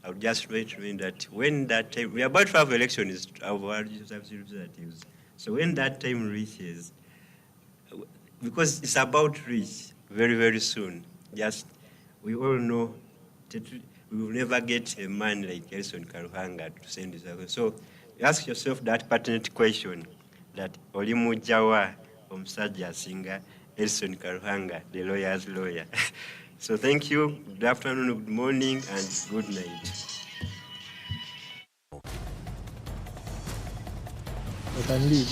I would just mention that when that time, we are about to have elections of our judicial service representatives. So when that time reaches, because it's about to reach very, very soon, just, we all know that we will never get a man like Elson Karuhanga to send his away. So you ask yourself that pertinent question, that Olimu Jawa Omusajja Asinga Elson Karuhanga, the lawyer's lawyer. So thank you, good afternoon, good morning, and good night. I can leave.